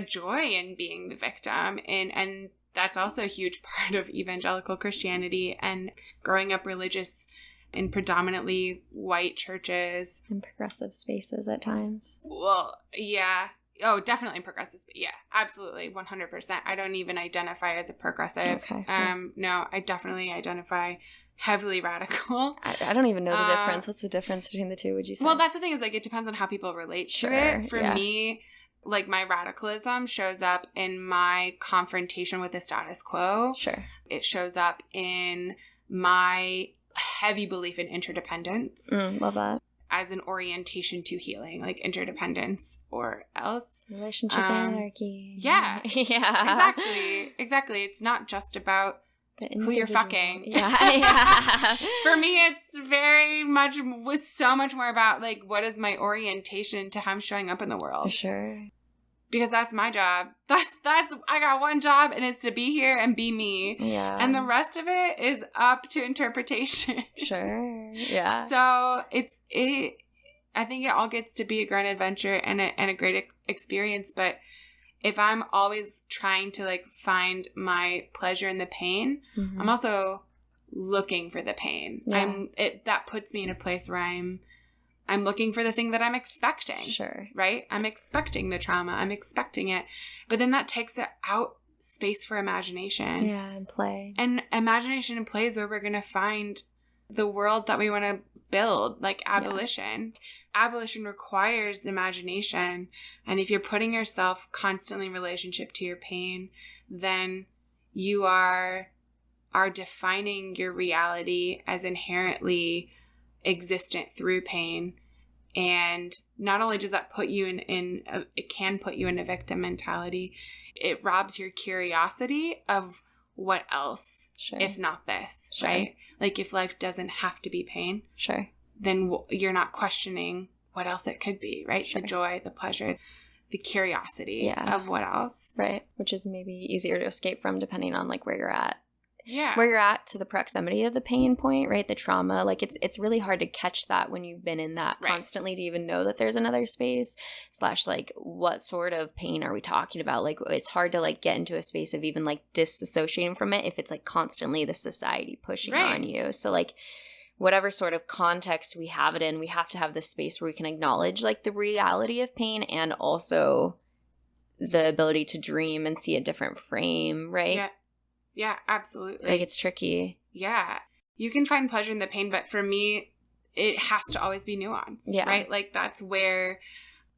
joy in being the victim. And that's also a huge part of evangelical Christianity and growing up religious in predominantly white churches. And progressive spaces at times. Well, yeah. Oh, definitely progressive. Yeah, absolutely. 100%. I don't even identify as a progressive. Okay. No, I definitely identify heavily radical. I don't even know the difference. What's the difference between the two, would you say? Well, that's the thing is, like, it depends on how people relate to it. For me, like, my radicalism shows up in my confrontation with the status quo. Sure. It shows up in my heavy belief in interdependence. Love that. As an orientation to healing, like interdependence or else. Relationship anarchy. Yeah. Yeah. Exactly. It's not just about who you're fucking. Yeah. For me, it's very much, with so much more about, like, what is my orientation to how I'm showing up in the world. Sure. Because that's my job. I got one job, and it's to be here and be me. Yeah. And the rest of it is up to interpretation. Sure. Yeah. So I think it all gets to be a grand adventure and a great experience. But if I'm always trying to, like, find my pleasure in the pain, I'm also looking for the pain. Yeah. That puts me in a place where I'm looking for the thing that I'm expecting. Sure. Right? I'm expecting the trauma. I'm expecting it. But then that takes it out space for imagination. Yeah, and play. And imagination and play is where we're going to find the world that we want to build, like abolition. Yeah. Abolition requires imagination. And if you're putting yourself constantly in relationship to your pain, then you are defining your reality as inherently existent through pain. And not only does that put you it can put you in a victim mentality, it robs your curiosity of what else, if not this, right? Like, if life doesn't have to be pain, then you're not questioning what else it could be, right? The joy, the pleasure, the curiosity of what else. Right. Which is maybe easier to escape from depending on, like, where you're at. Yeah. Where you're at to the proximity of the pain point, right? The trauma. Like, it's really hard to catch that when you've been in that constantly to even know that there's another space / like, what sort of pain are we talking about? Like, it's hard to, like, get into a space of even, like, disassociating from it if it's, like, constantly the society pushing on you. So, like, whatever sort of context we have it in, we have to have this space where we can acknowledge, like, the reality of pain and also the ability to dream and see a different frame, right? Yeah. Yeah, absolutely. Like, it's tricky. Yeah. You can find pleasure in the pain, but for me, it has to always be nuanced, right? Like, that's where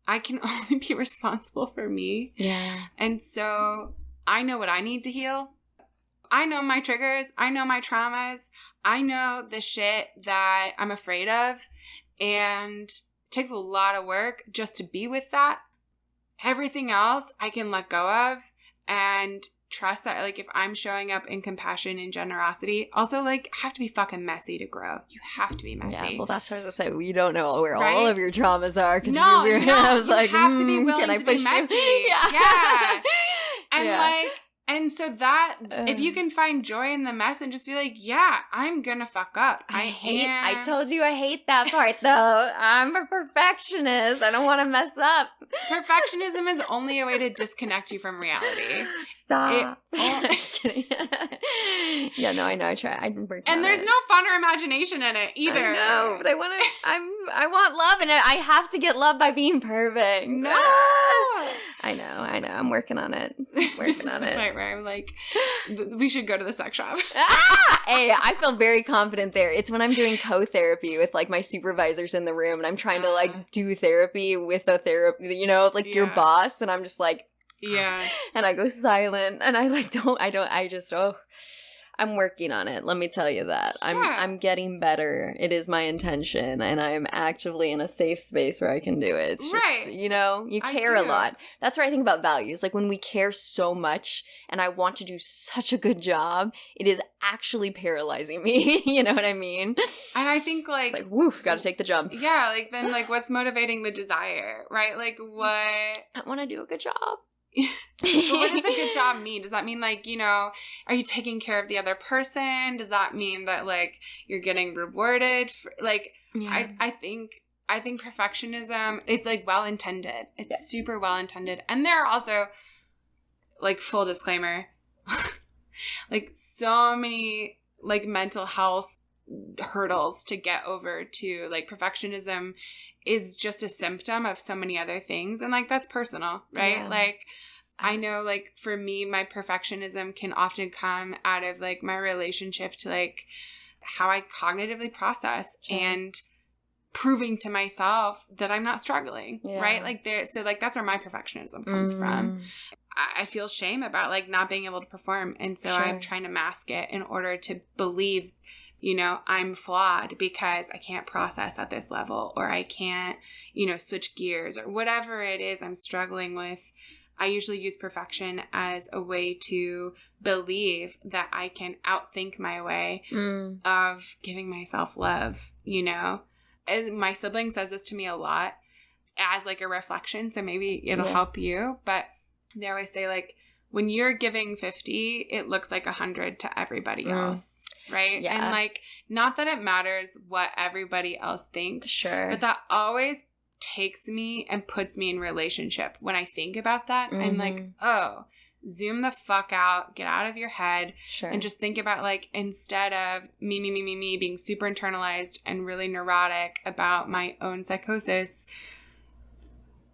I can only be responsible for me. Yeah. And so I know what I need to heal. I know my triggers. I know my traumas. I know the shit that I'm afraid of. And it takes a lot of work just to be with that. Everything else I can let go of and trust that, like, if I'm showing up in compassion and generosity, also, like, I have to be fucking messy to grow. You have to be messy. Yeah, well, that's what I was going to say. We don't know where all of your traumas are. No, I was like, you have to be willing to be messy. Yeah. And, like, and so that, if you can find joy in the mess and just be like, yeah, I'm gonna fuck up. I told you I hate that part, though. I'm a perfectionist. I don't want to mess up. Perfectionism is only a way to disconnect you from reality. Stop. I'm just kidding. Yeah, no, I know. I try. I'm working and on there's it. no fun or imagination in it either. I know, but I want to. I want love, and I have to get love by being perfect. No. I know. I'm working on it. This is the point where I'm like, we should go to the sex shop. Hey, I feel very confident there. It's when I'm doing co-therapy with, like, my supervisors in the room, and I'm trying to, like, do therapy with a therapy, you know, like your boss, and I'm just like, yeah. And I go silent, and I, like, I'm working on it. Let me tell you that. Yeah. I'm getting better. It is my intention, and I'm actively in a safe space where I can do it. It's just, Right. you know, you care a lot. That's where I think about values. Like when we care so much and I want to do such a good job, it is actually paralyzing me. You know what I mean? And I think like, it's like, woof, gotta take the jump. Yeah, like then like what's motivating the desire, right? Like what? I want to do a good job. But what does a good job mean? Does that mean like, you know, are you taking care of the other person? Does that mean that like you're getting rewarded for, like I think perfectionism, it's like well intended. It's super well intended. And there are also like full disclaimer like so many like mental health hurdles to get over to like perfectionism is just a symptom of so many other things, and like that's personal, right? Like I know like for me my perfectionism can often come out of like my relationship to like how I cognitively process and proving to myself that I'm not struggling, right? Like there, so like that's where my perfectionism comes from. I feel shame about like not being able to perform, and so I'm trying to mask it in order to believe, you know, I'm flawed because I can't process at this level, or I can't, you know, switch gears, or whatever it is I'm struggling with. I usually use perfection as a way to believe that I can outthink my way of giving myself love, you know. And my sibling says this to me a lot as like a reflection, so maybe it'll help you, but they always say like, when you're giving 50, it looks like 100 to everybody else. Right? Yeah. And like, not that it matters what everybody else thinks. Sure. But that always takes me and puts me in relationship. When I think about that, I'm like, oh, zoom the fuck out, get out of your head, and just think about like, instead of me being super internalized and really neurotic about my own psychosis,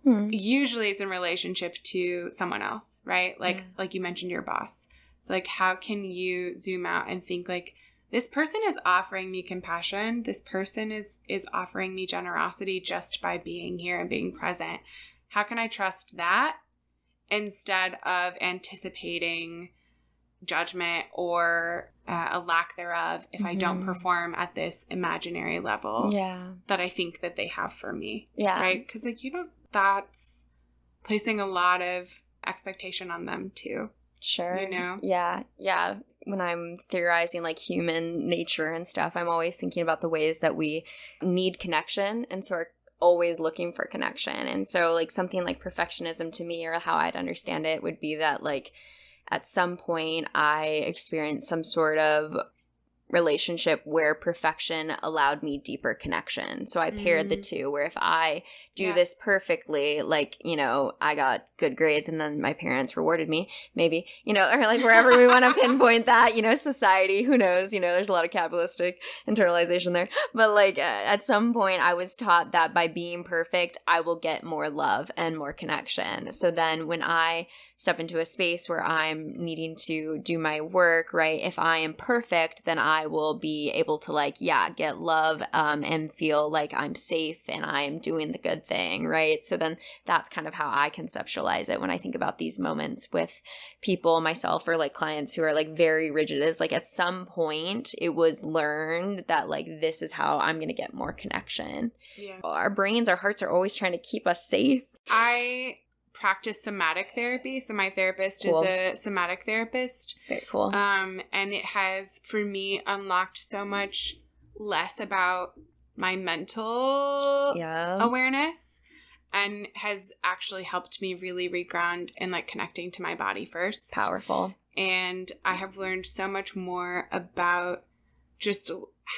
usually it's in relationship to someone else, right? Like you mentioned your boss. So like, how can you zoom out and think like, this person is offering me compassion. This person is offering me generosity just by being here and being present. How can I trust that instead of anticipating judgment or a lack thereof if I don't perform at this imaginary level that I think that they have for me? Right? Because like, you don't, that's placing a lot of expectation on them too. Sure. You know? Yeah. When I'm theorizing like human nature and stuff, I'm always thinking about the ways that we need connection, and so are always looking for connection. And so like something like perfectionism to me, or how I'd understand it, would be that like at some point I experienced some sort of relationship where perfection allowed me deeper connection. So I paired the two, where if I do this perfectly, like, you know, I got good grades and then my parents rewarded me, maybe, you know, or like wherever we want to pinpoint that, you know, society, who knows, you know, there's a lot of capitalistic internalization there. But like at some point I was taught that by being perfect, I will get more love and more connection. So then when I step into a space where I'm needing to do my work, right, if I am perfect, then I will be able to like, get love and feel like I'm safe and I am doing the good thing, right? So then that's kind of how I conceptualize it when I think about these moments with people, myself, or like clients who are like very rigid. Is like at some point it was learned that like this is how I'm going to get more connection. Yeah. Our brains, our hearts are always trying to keep us safe. I practice somatic therapy. So my therapist is a somatic therapist. Very cool. And it has, for me, unlocked so much less about my mental awareness, and has actually helped me really reground and like connecting to my body first. Powerful. And I have learned so much more about just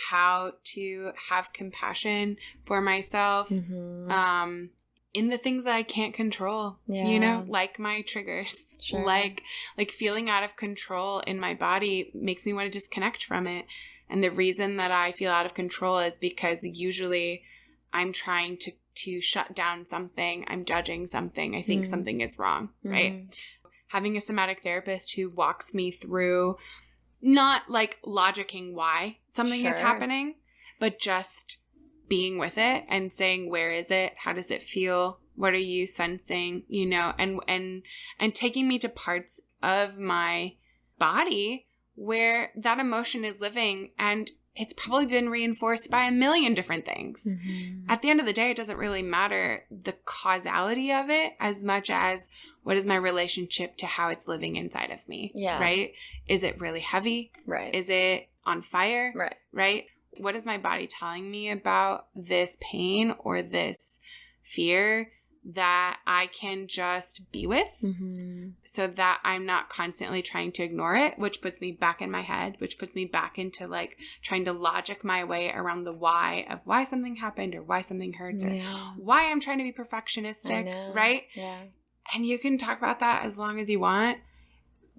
how to have compassion for myself. In the things that I can't control, you know, like my triggers, like feeling out of control in my body makes me want to disconnect from it. And the reason that I feel out of control is because usually I'm trying to shut down something. I'm judging something. I think something is wrong, right? Having a somatic therapist who walks me through, not like logicking why something is happening, but just being with it and saying, where is it? How does it feel? What are you sensing? You know, and taking me to parts of my body where that emotion is living, and it's probably been reinforced by a million different things. Mm-hmm. At the end of the day, it doesn't really matter the causality of it as much as what is my relationship to how it's living inside of me, right? Is it really heavy? Right. Is it on fire? Right. Right? What is my body telling me about this pain or this fear that I can just be with, so that I'm not constantly trying to ignore it, which puts me back in my head, which puts me back into like trying to logic my way around the why of why something happened or why something hurts or why I'm trying to be perfectionistic, right? Yeah. And you can talk about that as long as you want,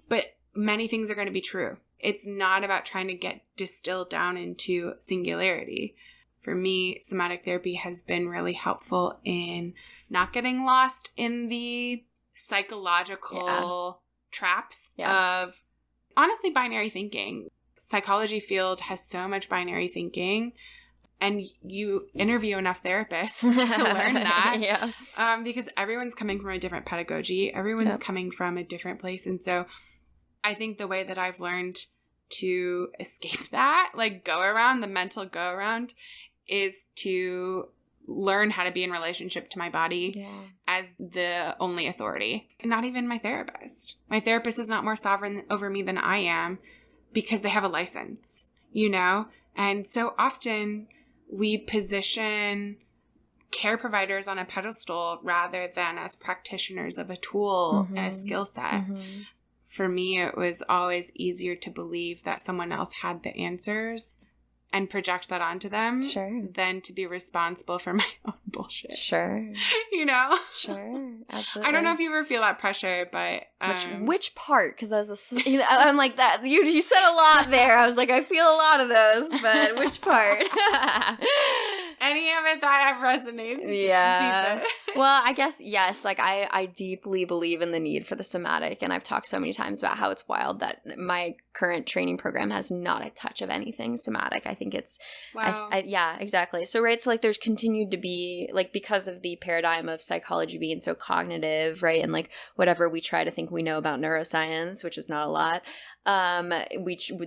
but many things are going to be true. It's not about trying to get distilled down into singularity. For me, somatic therapy has been really helpful in not getting lost in the psychological traps of, honestly, binary thinking. Psychology field has so much binary thinking, and you interview enough therapists to learn that. Because everyone's coming from a different pedagogy. Everyone's coming from a different place. And so I think the way that I've learned to escape that, like the mental go around, is to learn how to be in relationship to my body as the only authority. Not even my therapist. My therapist is not more sovereign over me than I am because they have a license, you know? And so often we position care providers on a pedestal rather than as practitioners of a tool and a skill set. For me, it was always easier to believe that someone else had the answers and project that onto them than to be responsible for my own bullshit. You know? Absolutely. I don't know if you ever feel that pressure, but... Which part? Because I'm like that. You said a lot there. I was like, I feel a lot of those, but which part? Any of it that resonates. Yeah. Well, I guess, yes, like I deeply believe in the need for the somatic, and I've talked so many times about how it's wild that my current training program has not a touch of anything somatic. I think it's, wow. Yeah, exactly. So, right, so like there's continued to be, like, because of the paradigm of psychology being so cognitive, right, and like whatever we try to think we know about neuroscience, which is not a lot,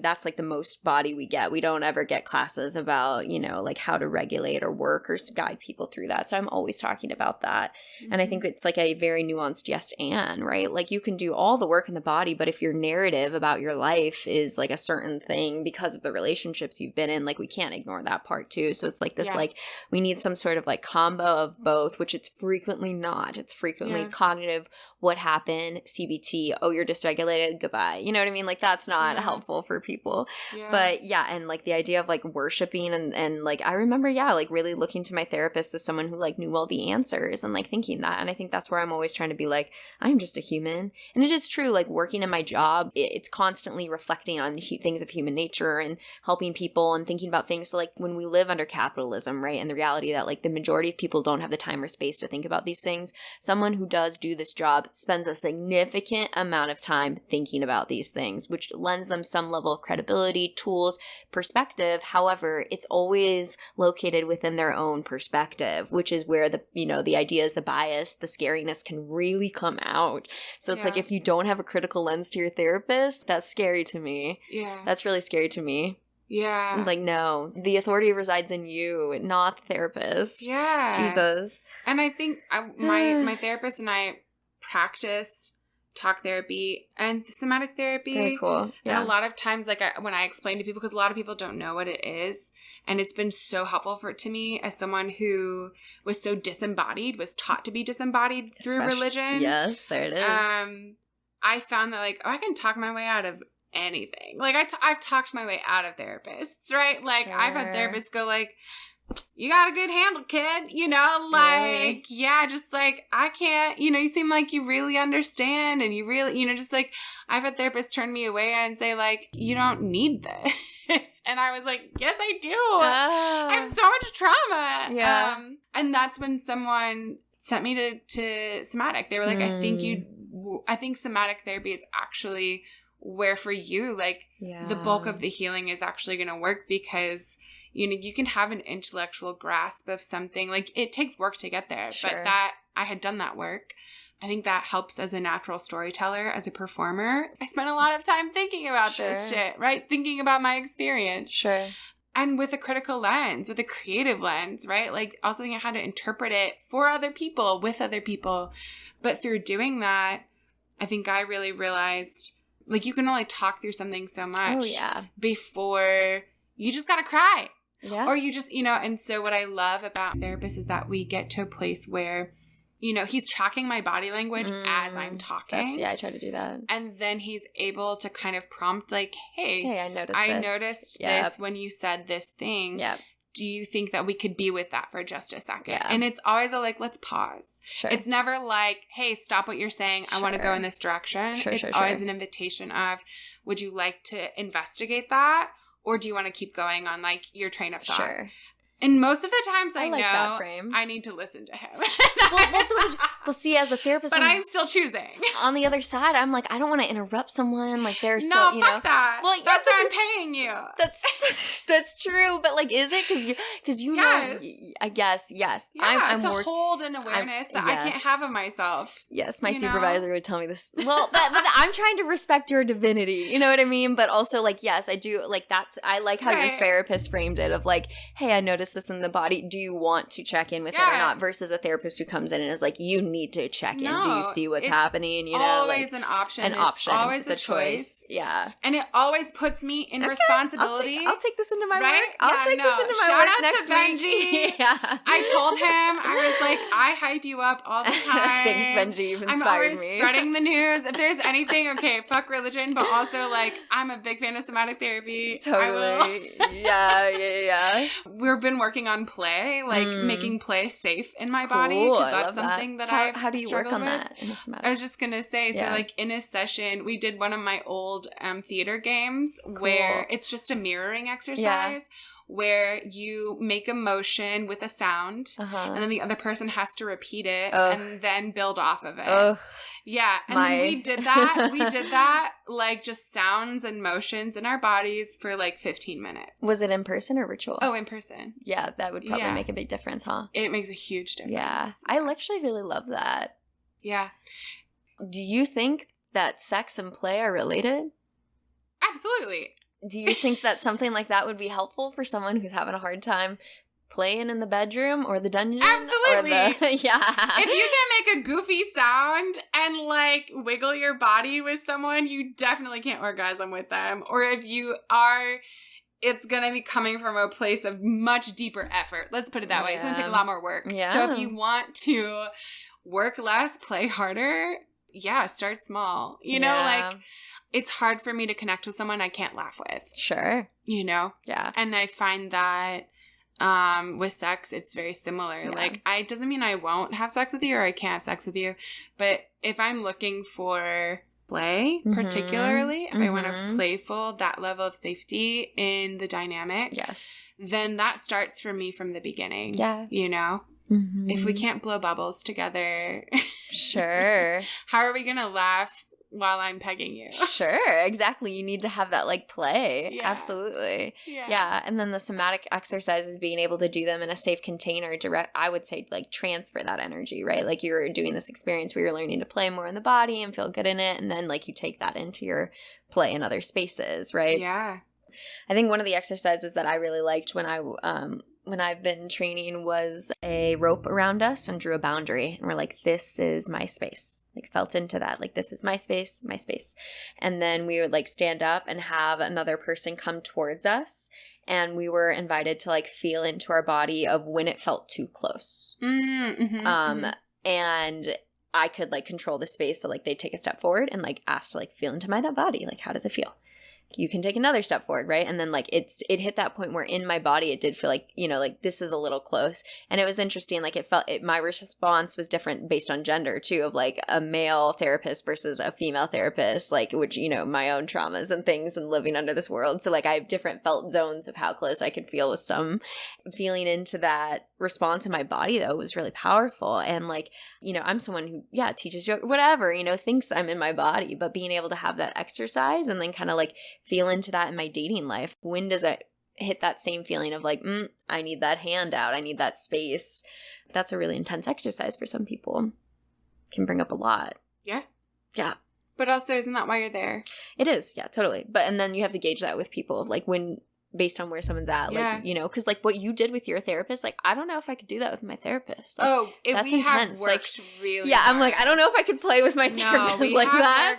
that's like the most body we get. We don't ever get classes about, you know, like how to regulate or work or guide people through that. So I'm always talking about that. And I think it's like a very nuanced yes and, right? Like you can do all the work in the body, but if your narrative about your life is like a certain thing because of the relationships you've been in, like we can't ignore that part too. So it's like this, like we need some sort of like combo of both, which it's frequently not. It's frequently cognitive, what happened, CBT, oh, you're dysregulated, goodbye. You know what I mean? Like that's not helpful for people. But and like the idea of like worshiping and like I remember like really looking to my therapist as someone who like knew all the answers and like thinking that. And I think that's where I'm always trying to be like, I'm just a human. And it is true, like working in my job, it's constantly reflecting on things of human nature and helping people and thinking about things. So like when we live under capitalism, right, and the reality that like the majority of people don't have the time or space to think about these things, someone who does do this job spends a significant amount of time thinking about these things, which lends them some level of credibility, tools, perspective. However, it's always located within their own perspective, which is where the, you know, the ideas, the bias, the scariness can really come out. So it's like if you don't have a critical lens to your therapist, that's scary to me. That's really scary to me. Like, no, the authority resides in you, not the therapist. Jesus. And I think my therapist and I practiced talk therapy and somatic therapy. Very cool. And a lot of times, like when I explain to people, because a lot of people don't know what it is, and it's been so helpful to me as someone who was so disembodied, was taught to be disembodied through religion. Yes, there it is. I found that like, I can talk my way out of anything. Like I've talked my way out of therapists, right? Like I've had therapists go like, you got a good handle, kid, you know, like, just like, I can't, you know, you seem like you really understand and you really, you know, just like, I've had therapists turn me away and say like, you don't need this. And I was like, yes, I do. I have so much trauma. And that's when someone sent me to somatic. They were like, I think somatic therapy is actually where for you, like the bulk of the healing is actually going to work because you know, you can have an intellectual grasp of something. Like, it takes work to get there. But that, I had done that work I think that helps as a natural storyteller, as a performer. I spent a lot of time thinking about this shit, right? Thinking about my experience. Sure. And with a critical lens, with a creative lens, right? Like also thinking how to interpret it for other people, with other people. But through doing that, I think I really realized, like, you can only talk through something so much before you just gotta cry. Yeah. Or you just, and so what I love about therapists is that we get to a place where, he's tracking my body language as I'm talking. I try to do that. And then he's able to kind of prompt like, hey, I noticed this when you said this thing. Yeah. Do you think that we could be with that for just a second? Yeah. And it's always let's pause. Sure. It's never like, hey, stop what you're saying. I want to go in this direction. It's always an invitation of, would you like to investigate that? Or do you want to keep going on like your train of thought? Sure. And most of the times I like know that frame. I need to listen to him. Well, see, as a therapist, but I'm still choosing. On the other side, I'm like, I don't want to interrupt someone. Like, they're no, so, fuck that. Well, that's why I'm paying you. That's true. But like, is it? Because you know, I guess, yes. Yeah, to hold an awareness that I can't have of myself. Yes, my supervisor would tell me this. Well, but I'm trying to respect your divinity. You know what I mean? But also, like, yes, I do. Like, I like how your therapist framed it of like, hey, I noticed this in the body. Do you want to check in with it or not? Versus a therapist who comes in and is like, you need to check in. Do you see what's happening? You know, always an option. It's always a choice. Yeah, and it always puts me in responsibility. I'll take this into my work. This into my Shout work out next to Benji. week. Yeah, I told him, I was like, I hype you up all the time. Thanks, Benji. You've inspired I'm always me. Spreading the news. If there's anything, okay, fuck religion, but also like I'm a big fan of somatic therapy. Totally. Yeah. We've been working on play, like making play safe in my body, because that's something that I've How do you work on with. that in a somatic? I was just gonna say, so like in a session, we did one of my old theater games where it's just a mirroring exercise where you make a motion with a sound and then the other person has to repeat it and then build off of it. Yeah, and then we did that like just sounds and motions in our bodies for like 15 minutes. Was it in person or virtual? Oh, in person. Yeah, that would probably make a big difference, huh? It makes a huge difference. Yeah, I actually really love that. Yeah. Do you think that sex and play are related? Absolutely. Do you think that something like that would be helpful for someone who's having a hard time playing in the bedroom or the dungeon? Absolutely. If you can make a goofy sound and like wiggle your body with someone, you definitely can't orgasm with them. Or if you are, it's going to be coming from a place of much deeper effort. Let's put it that way. It's going to take a lot more work. Yeah. So if you want to work less, play harder, start small. You know, like it's hard for me to connect with someone I can't laugh with. Sure. You know? Yeah. And I find that with sex, it's very similar. Yeah. Like, it doesn't mean I won't have sex with you or I can't have sex with you. But if I'm looking for play, particularly, if I want to playful, that level of safety in the dynamic, then that starts for me from the beginning. Yeah. You know? If we can't blow bubbles together, sure. How are we going to laugh while I'm pegging you? Sure, exactly. You need to have that like play. Yeah. Absolutely. Yeah. And then the somatic exercises, being able to do them in a safe container, I would say like transfer that energy, right? Like you're doing this experience where you're learning to play more in the body and feel good in it. And then like you take that into your play in other spaces, right? Yeah. I think one of the exercises that I really liked when I've been training was a rope around us and drew a boundary. And we're like, this is my space. Like felt into that. Like, this is my space, my space. And then we would like stand up and have another person come towards us. And we were invited to like feel into our body of when it felt too close. And I could like control the space. So like they'd take a step forward and like ask to like feel into my body. Like, how does it feel? You can take another step forward, right? And then like it hit that point where in my body it did feel like, you know, like this is a little close. And it was interesting, like my response was different based on gender too, of like a male therapist versus a female therapist, like, which, you know, my own traumas and things and living under this world. So like I have different felt zones of how close I could feel with some. Feeling into that response in my body though was really powerful. And like, you know, I'm someone who teaches yoga, whatever, you know, thinks I'm in my body, but being able to have that exercise and then kind of like feel into that in my dating life. When does it hit that same feeling of like, I need that hand out, I need that space? That's a really intense exercise for some people. can bring up a lot. Yeah. Yeah. But also, isn't that why you're there? It is. Yeah, totally. But, and then you have to gauge that with people, like when, based on where someone's at, like, you know, because like what you did with your therapist, like, I don't know if I could do that with my therapist. Like, that's we intense. Have worked really yeah, hard. I'm like, I don't know if I could play with my therapist like that.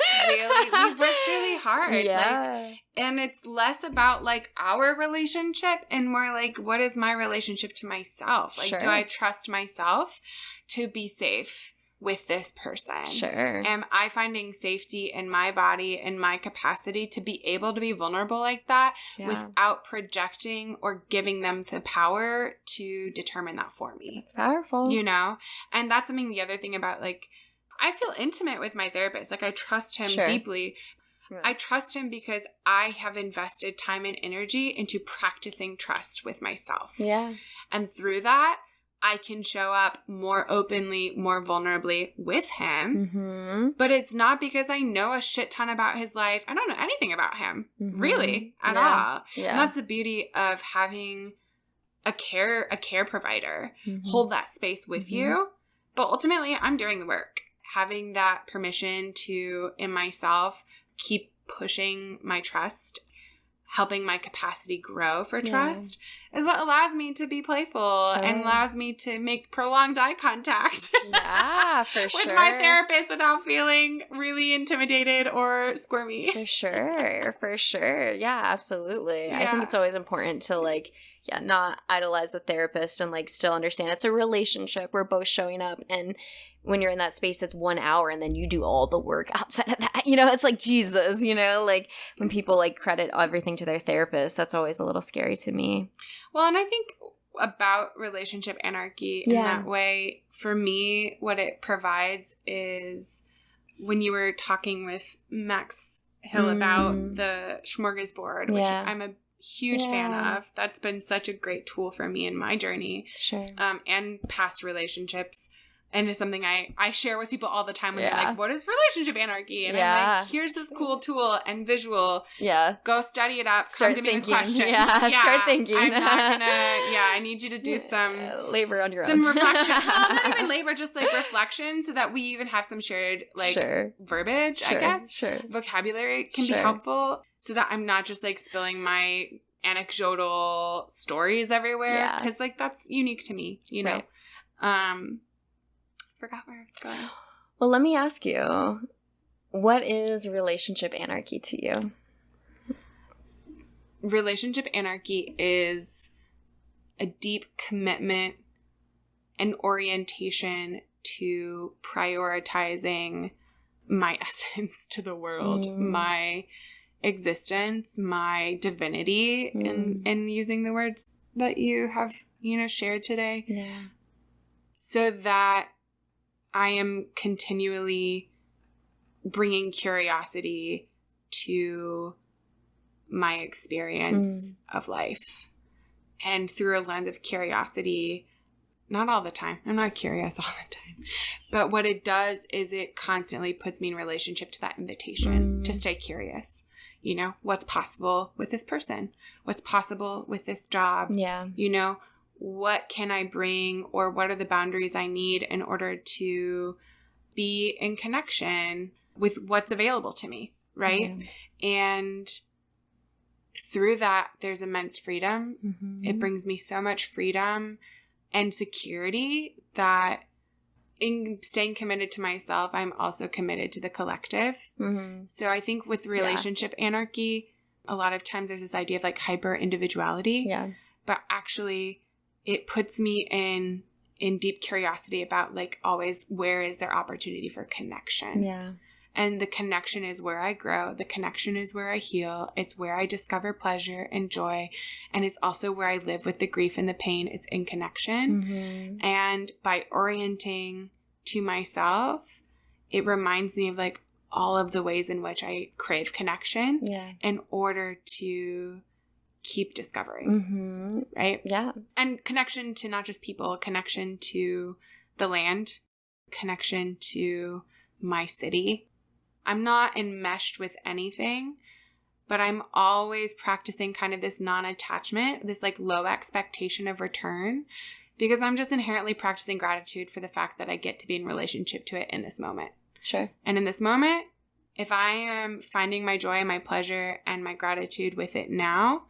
We've worked really hard. Yeah. Like, and it's less about like our relationship and more like, what is my relationship to myself? Like, do I trust myself to be safe with this person? Sure. Am I finding safety in my body and my capacity to be able to be vulnerable like that without projecting or giving them the power to determine that for me? It's powerful. You know? And that's something, the other thing about like, I feel intimate with my therapist. Like I trust him deeply. Yeah. I trust him because I have invested time and energy into practicing trust with myself. Yeah. And through that, I can show up more openly, more vulnerably with him. Mm-hmm. But it's not because I know a shit ton about his life. I don't know anything about him, really, at all. Yeah. And that's the beauty of having a care provider hold that space with you. But ultimately, I'm doing the work. Having that permission to, in myself, keep pushing my trust, helping my capacity grow for trust is what allows me to be playful and allows me to make prolonged eye contact with my therapist without feeling really intimidated or squirmy. For sure. Yeah, absolutely. Yeah. I think it's always important to like, not idolize the therapist and like still understand it's a relationship. We're both showing up, and when you're in that space, it's 1 hour and then you do all the work outside of that. You know, it's like Jesus, you know, like when people like credit everything to their therapist, that's always a little scary to me. Well, and I think about relationship anarchy in that way, for me, what it provides is when you were talking with Max Hill about the smorgasbord, which I'm a huge fan of. That's been such a great tool for me in my journey. Sure. And past relationships. And it's something I share with people all the time when they're like, what is relationship anarchy? And I'm like, here's this cool tool and visual. Yeah. Go study it up. Start come to me thinking. with questions. Start thinking. I'm not gonna, I need you to do some labor on your own. Some reflection. Well, not even labor, just like reflection so that we even have some shared like verbiage, I guess. Vocabulary can be helpful so that I'm not just like spilling my anecdotal stories everywhere. Because like that's unique to me, you know? Forgot where I was going. Well, let me ask you, what is relationship anarchy to you? Relationship anarchy is a deep commitment and orientation to prioritizing my essence to the world, my existence, my divinity, and using the words that you have, shared today. Yeah. So that I am continually bringing curiosity to my experience of life. And through a lens of curiosity, not all the time. I'm not curious all the time. But what it does is it constantly puts me in relationship to that invitation to stay curious. You know, what's possible with this person? What's possible with this job? Yeah. You know, what can I bring, or what are the boundaries I need in order to be in connection with what's available to me, right? And through that, there's immense freedom. It brings me so much freedom and security that in staying committed to myself, I'm also committed to the collective. So I think with relationship anarchy, a lot of times there's this idea of like hyper individuality, but actually it puts me in deep curiosity about like always where is there opportunity for connection. Yeah. And the connection is where I grow. The connection is where I heal. It's where I discover pleasure and joy. And it's also where I live with the grief and the pain. It's in connection. And by orienting to myself, it reminds me of like all of the ways in which I crave connection in order to keep discovering, right? Yeah. And connection to not just people, connection to the land, connection to my city. I'm not enmeshed with anything, but I'm always practicing kind of this non-attachment, this like low expectation of return, because I'm just inherently practicing gratitude for the fact that I get to be in relationship to it in this moment. Sure. And in this moment, if I am finding my joy and my pleasure and my gratitude with it now,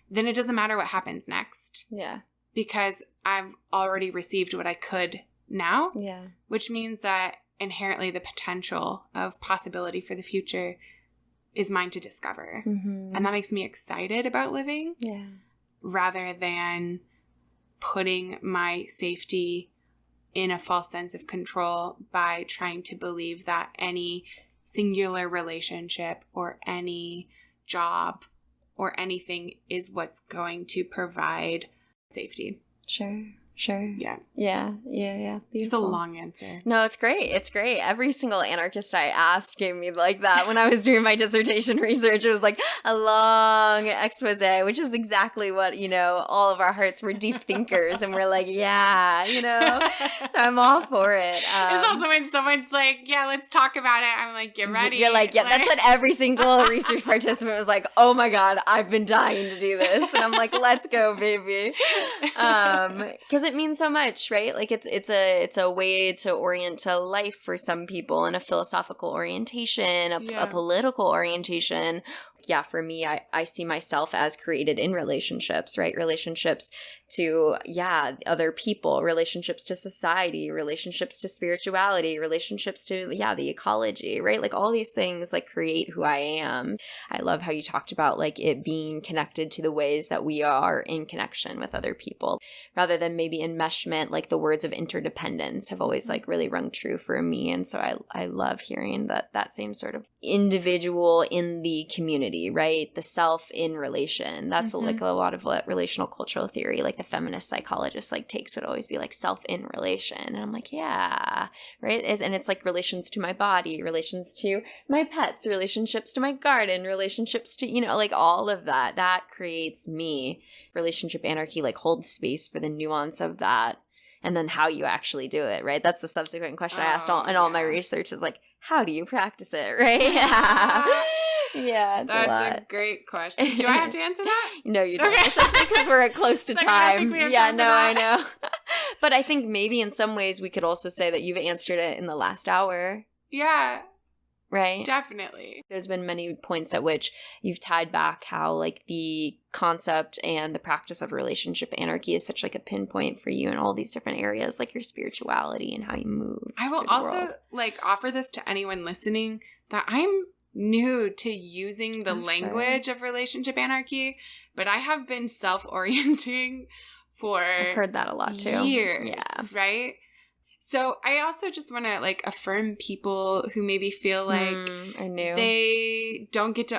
then it doesn't matter what happens next. Yeah. Because I've already received what I could now. Yeah. Which means that inherently the potential of possibility for the future is mine to discover. Mm-hmm. And that makes me excited about living. Yeah. Rather than putting my safety in a false sense of control by trying to believe that any singular relationship or any job or anything is what's going to provide safety. Sure. Yeah. Beautiful. It's a long answer. No, it's great. Every single anarchist I asked gave me like that when I was doing my dissertation research. It was like a long expose, which is exactly what, all of our hearts were deep thinkers. And we're like, yeah, so I'm all for it. It's also when someone's like, yeah, let's talk about it. I'm like, get ready. You're like, yeah, that's what every single research participant was like, oh my God, I've been dying to do this. And I'm like, let's go, baby. Because it means so much, right? Like it's a way to orient to life for some people, and a philosophical orientation, a political orientation. Yeah, for me, I see myself as created in relationships, right? Relationships to, other people, relationships to society, relationships to spirituality, relationships to, the ecology, right? Like all these things like create who I am. I love how you talked about like it being connected to the ways that we are in connection with other people rather than maybe enmeshment. Like the words of interdependence have always like really rung true for me. And so I love hearing that same sort of individual in the community, right? The self in relation. That's like a lot of what relational cultural theory, like the feminist psychologist like takes, would always be like self in relation. And I'm like, yeah, right? And it's like relations to my body, relations to my pets, relationships to my garden, relationships to, like all of that creates me. Relationship anarchy like holds space for the nuance of that. And then how you actually do it, right? That's the subsequent question I asked all my research is like, how do you practice it, right? Yeah, that's a great question. Do I have to answer that? No, you don't. Okay. Especially because we're close to time. I know. But I think maybe in some ways we could also say that you've answered it in the last hour. Yeah. Right? Definitely. There's been many points at which you've tied back how like the concept and the practice of relationship anarchy is such like a pinpoint for you in all these different areas, like your spirituality and how you move. I will also like offer this to anyone listening that I'm new to using the language of relationship anarchy, but I have been self-orienting for I've heard that a lot too. Years, right? So I also just want to like affirm people who maybe feel like they don't get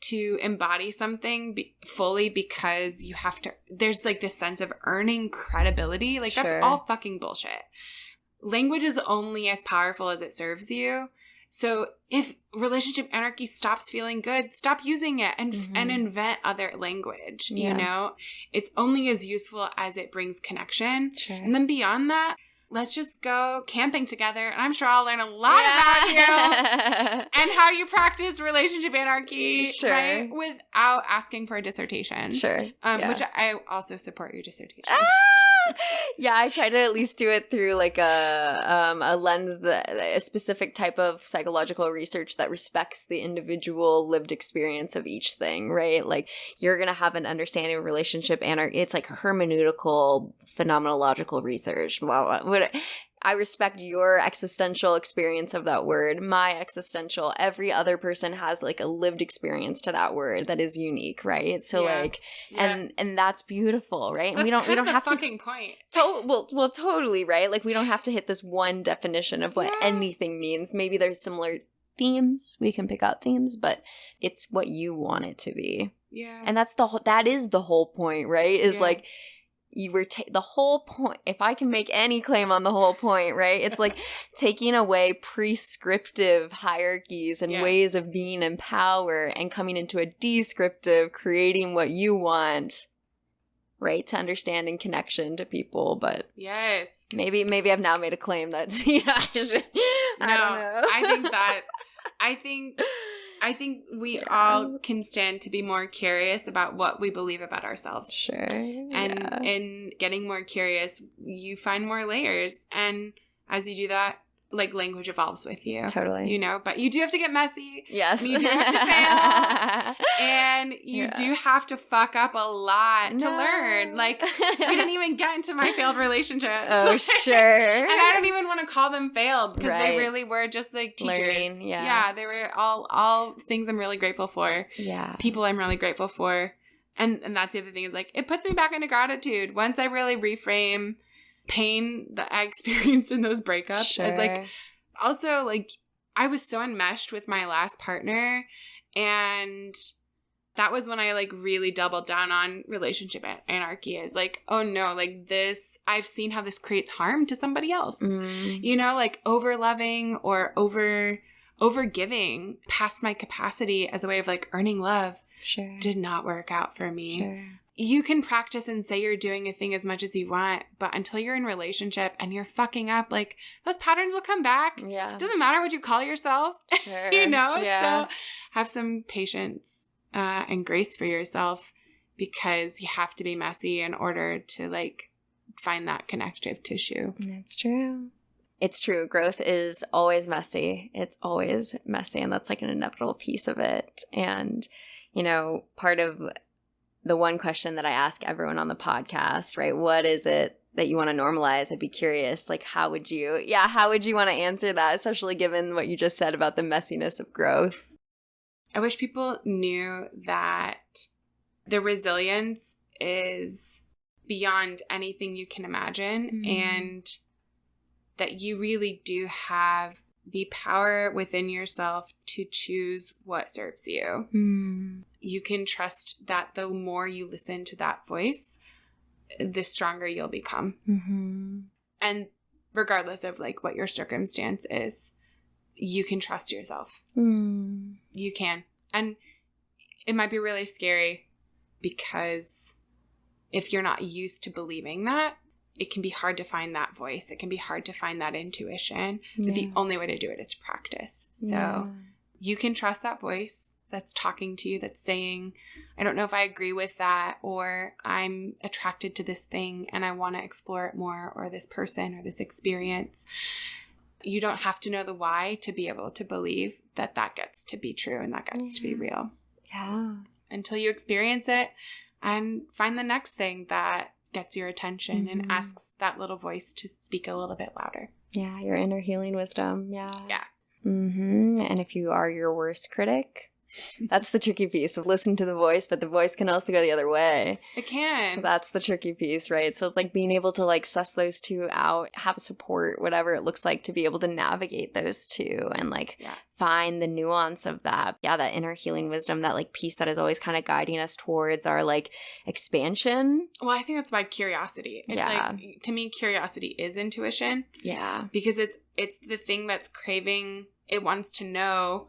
to embody something fully because you have to, there's like this sense of earning credibility. Like that's all fucking bullshit. Language is only as powerful as it serves you. So if relationship anarchy stops feeling good, stop using it and invent other language, It's only as useful as it brings connection. Sure. And then beyond that, let's just go camping together. And I'm sure I'll learn a lot about you and how you practice relationship anarchy, right? Without asking for a dissertation. Sure. Which I also support your dissertation. Yeah, I try to at least do it through like a lens, a specific type of psychological research that respects the individual lived experience of each thing, right? Like you're going to have an understanding of relationship anarchy. It's like hermeneutical, phenomenological research. I respect your existential experience of that word, my existential. Every other person has like a lived experience to that word that is unique, right? So and that's beautiful, right? And that's we don't have fucking point. Well, totally, right? Like we don't have to hit this one definition of what anything means. Maybe there's similar themes. We can pick out themes, but it's what you want it to be. Yeah. And that is the whole point, right? Is like you were the whole point. If I can make any claim on the whole point, right? It's like taking away prescriptive hierarchies and ways of being in power and coming into a descriptive, creating what you want, right? To understanding connection to people. But maybe I've now made a claim that I don't know. I think I think we all can stand to be more curious about what we believe about ourselves. Sure. And in getting more curious, you find more layers. And as you do that, like, language evolves with you. Totally. You know, but you do have to get messy. Yes. You do have to fail. And you do have to fuck up a lot to learn. Like, we didn't even get into my failed relationships. Oh, sure. And I don't even want to call them failed because they really were just like teachers. Learning, Yeah, they were all things I'm really grateful for. Yeah. People I'm really grateful for. And that's the other thing is, like, it puts me back into gratitude. Once I really reframe pain that I experienced in those breakups. I was like, also, like, I was so enmeshed with my last partner, and that was when I, like, really doubled down on relationship anarchy. Is like, oh no, like, this, I've seen how this creates harm to somebody else. You know, like, over loving or over giving past my capacity as a way of, like, earning love did not work out for me. You can practice and say you're doing a thing as much as you want, but until you're in a relationship and you're fucking up, like, those patterns will come back. Yeah. It doesn't matter what you call yourself, you know? Yeah. So have some patience and grace for yourself, because you have to be messy in order to, like, find that connective tissue. That's true. It's true. Growth is always messy. It's always messy, and that's, like, an inevitable piece of it. And, you know, part of the one question that I ask everyone on the podcast, right? What is it that you want to normalize? I'd be curious, like, how would you want to answer that, especially given what you just said about the messiness of growth? I wish people knew that the resilience is beyond anything you can imagine, and that you really do have the power within yourself to choose what serves you. You can trust that the more you listen to that voice, the stronger you'll become. And regardless of, like, what your circumstance is, you can trust yourself. You can. And it might be really scary, because if you're not used to believing that, it can be hard to find that voice. It can be hard to find that intuition. But the only way to do it is to practice. So you can trust that voice that's talking to you, that's saying, I don't know if I agree with that, or I'm attracted to this thing and I want to explore it more, or this person or this experience. You don't have to know the why to be able to believe that that gets to be true and that gets to be real. Yeah. Until you experience it and find the next thing that gets your attention and asks that little voice to speak a little bit louder. Yeah, your inner healing wisdom. Yeah. And if you are your worst critic, that's the tricky piece of listening to the voice, but the voice can also go the other way. It can. So that's the tricky piece, right? So it's like being able to, like, suss those two out, have support, whatever it looks like, to be able to navigate those two and, like, find the nuance of that. Yeah, that inner healing wisdom, that, like, piece that is always kind of guiding us towards our, like, expansion. Well, I think that's why curiosity. It's like, to me, curiosity is intuition. Yeah. Because it's the thing that's craving, it wants to know,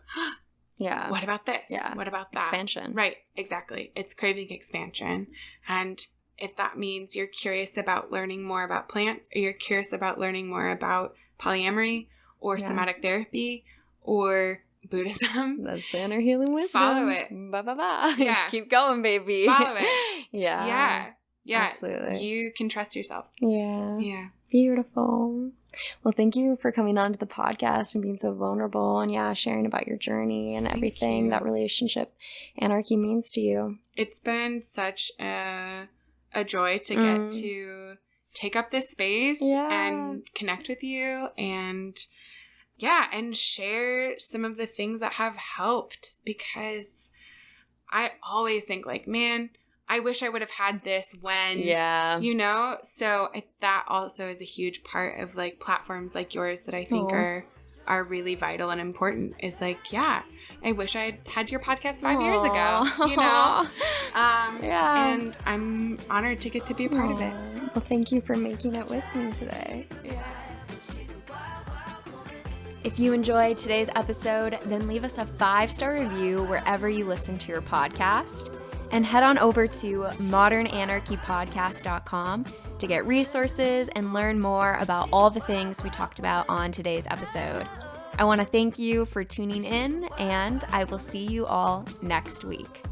what about this? Yeah. What about that? Expansion. Right. Exactly. It's craving expansion. And if that means you're curious about learning more about plants, or you're curious about learning more about polyamory or somatic therapy or Buddhism, that's the inner healing wisdom. Follow it. Yeah. Keep going, baby. Follow it. Yeah. Absolutely. You can trust yourself. Yeah. Beautiful. Well, thank you for coming on to the podcast and being so vulnerable and sharing about your journey and everything that relationship anarchy means to you. It's been such a joy to get to take up this space and connect with you and share some of the things that have helped, because I always think, like, man, I wish I would have had this when, you know? So that also is a huge part of, like, platforms like yours that I think are really vital and important, is like, I wish I had your podcast 5 years ago, you know? And I'm honored to get to be a part of it. Well, thank you for making it with me today. If you enjoyed today's episode, then leave us a 5-star review wherever you listen to your podcast. And head on over to modernanarchypodcast.com to get resources and learn more about all the things we talked about on today's episode. I want to thank you for tuning in, and I will see you all next week.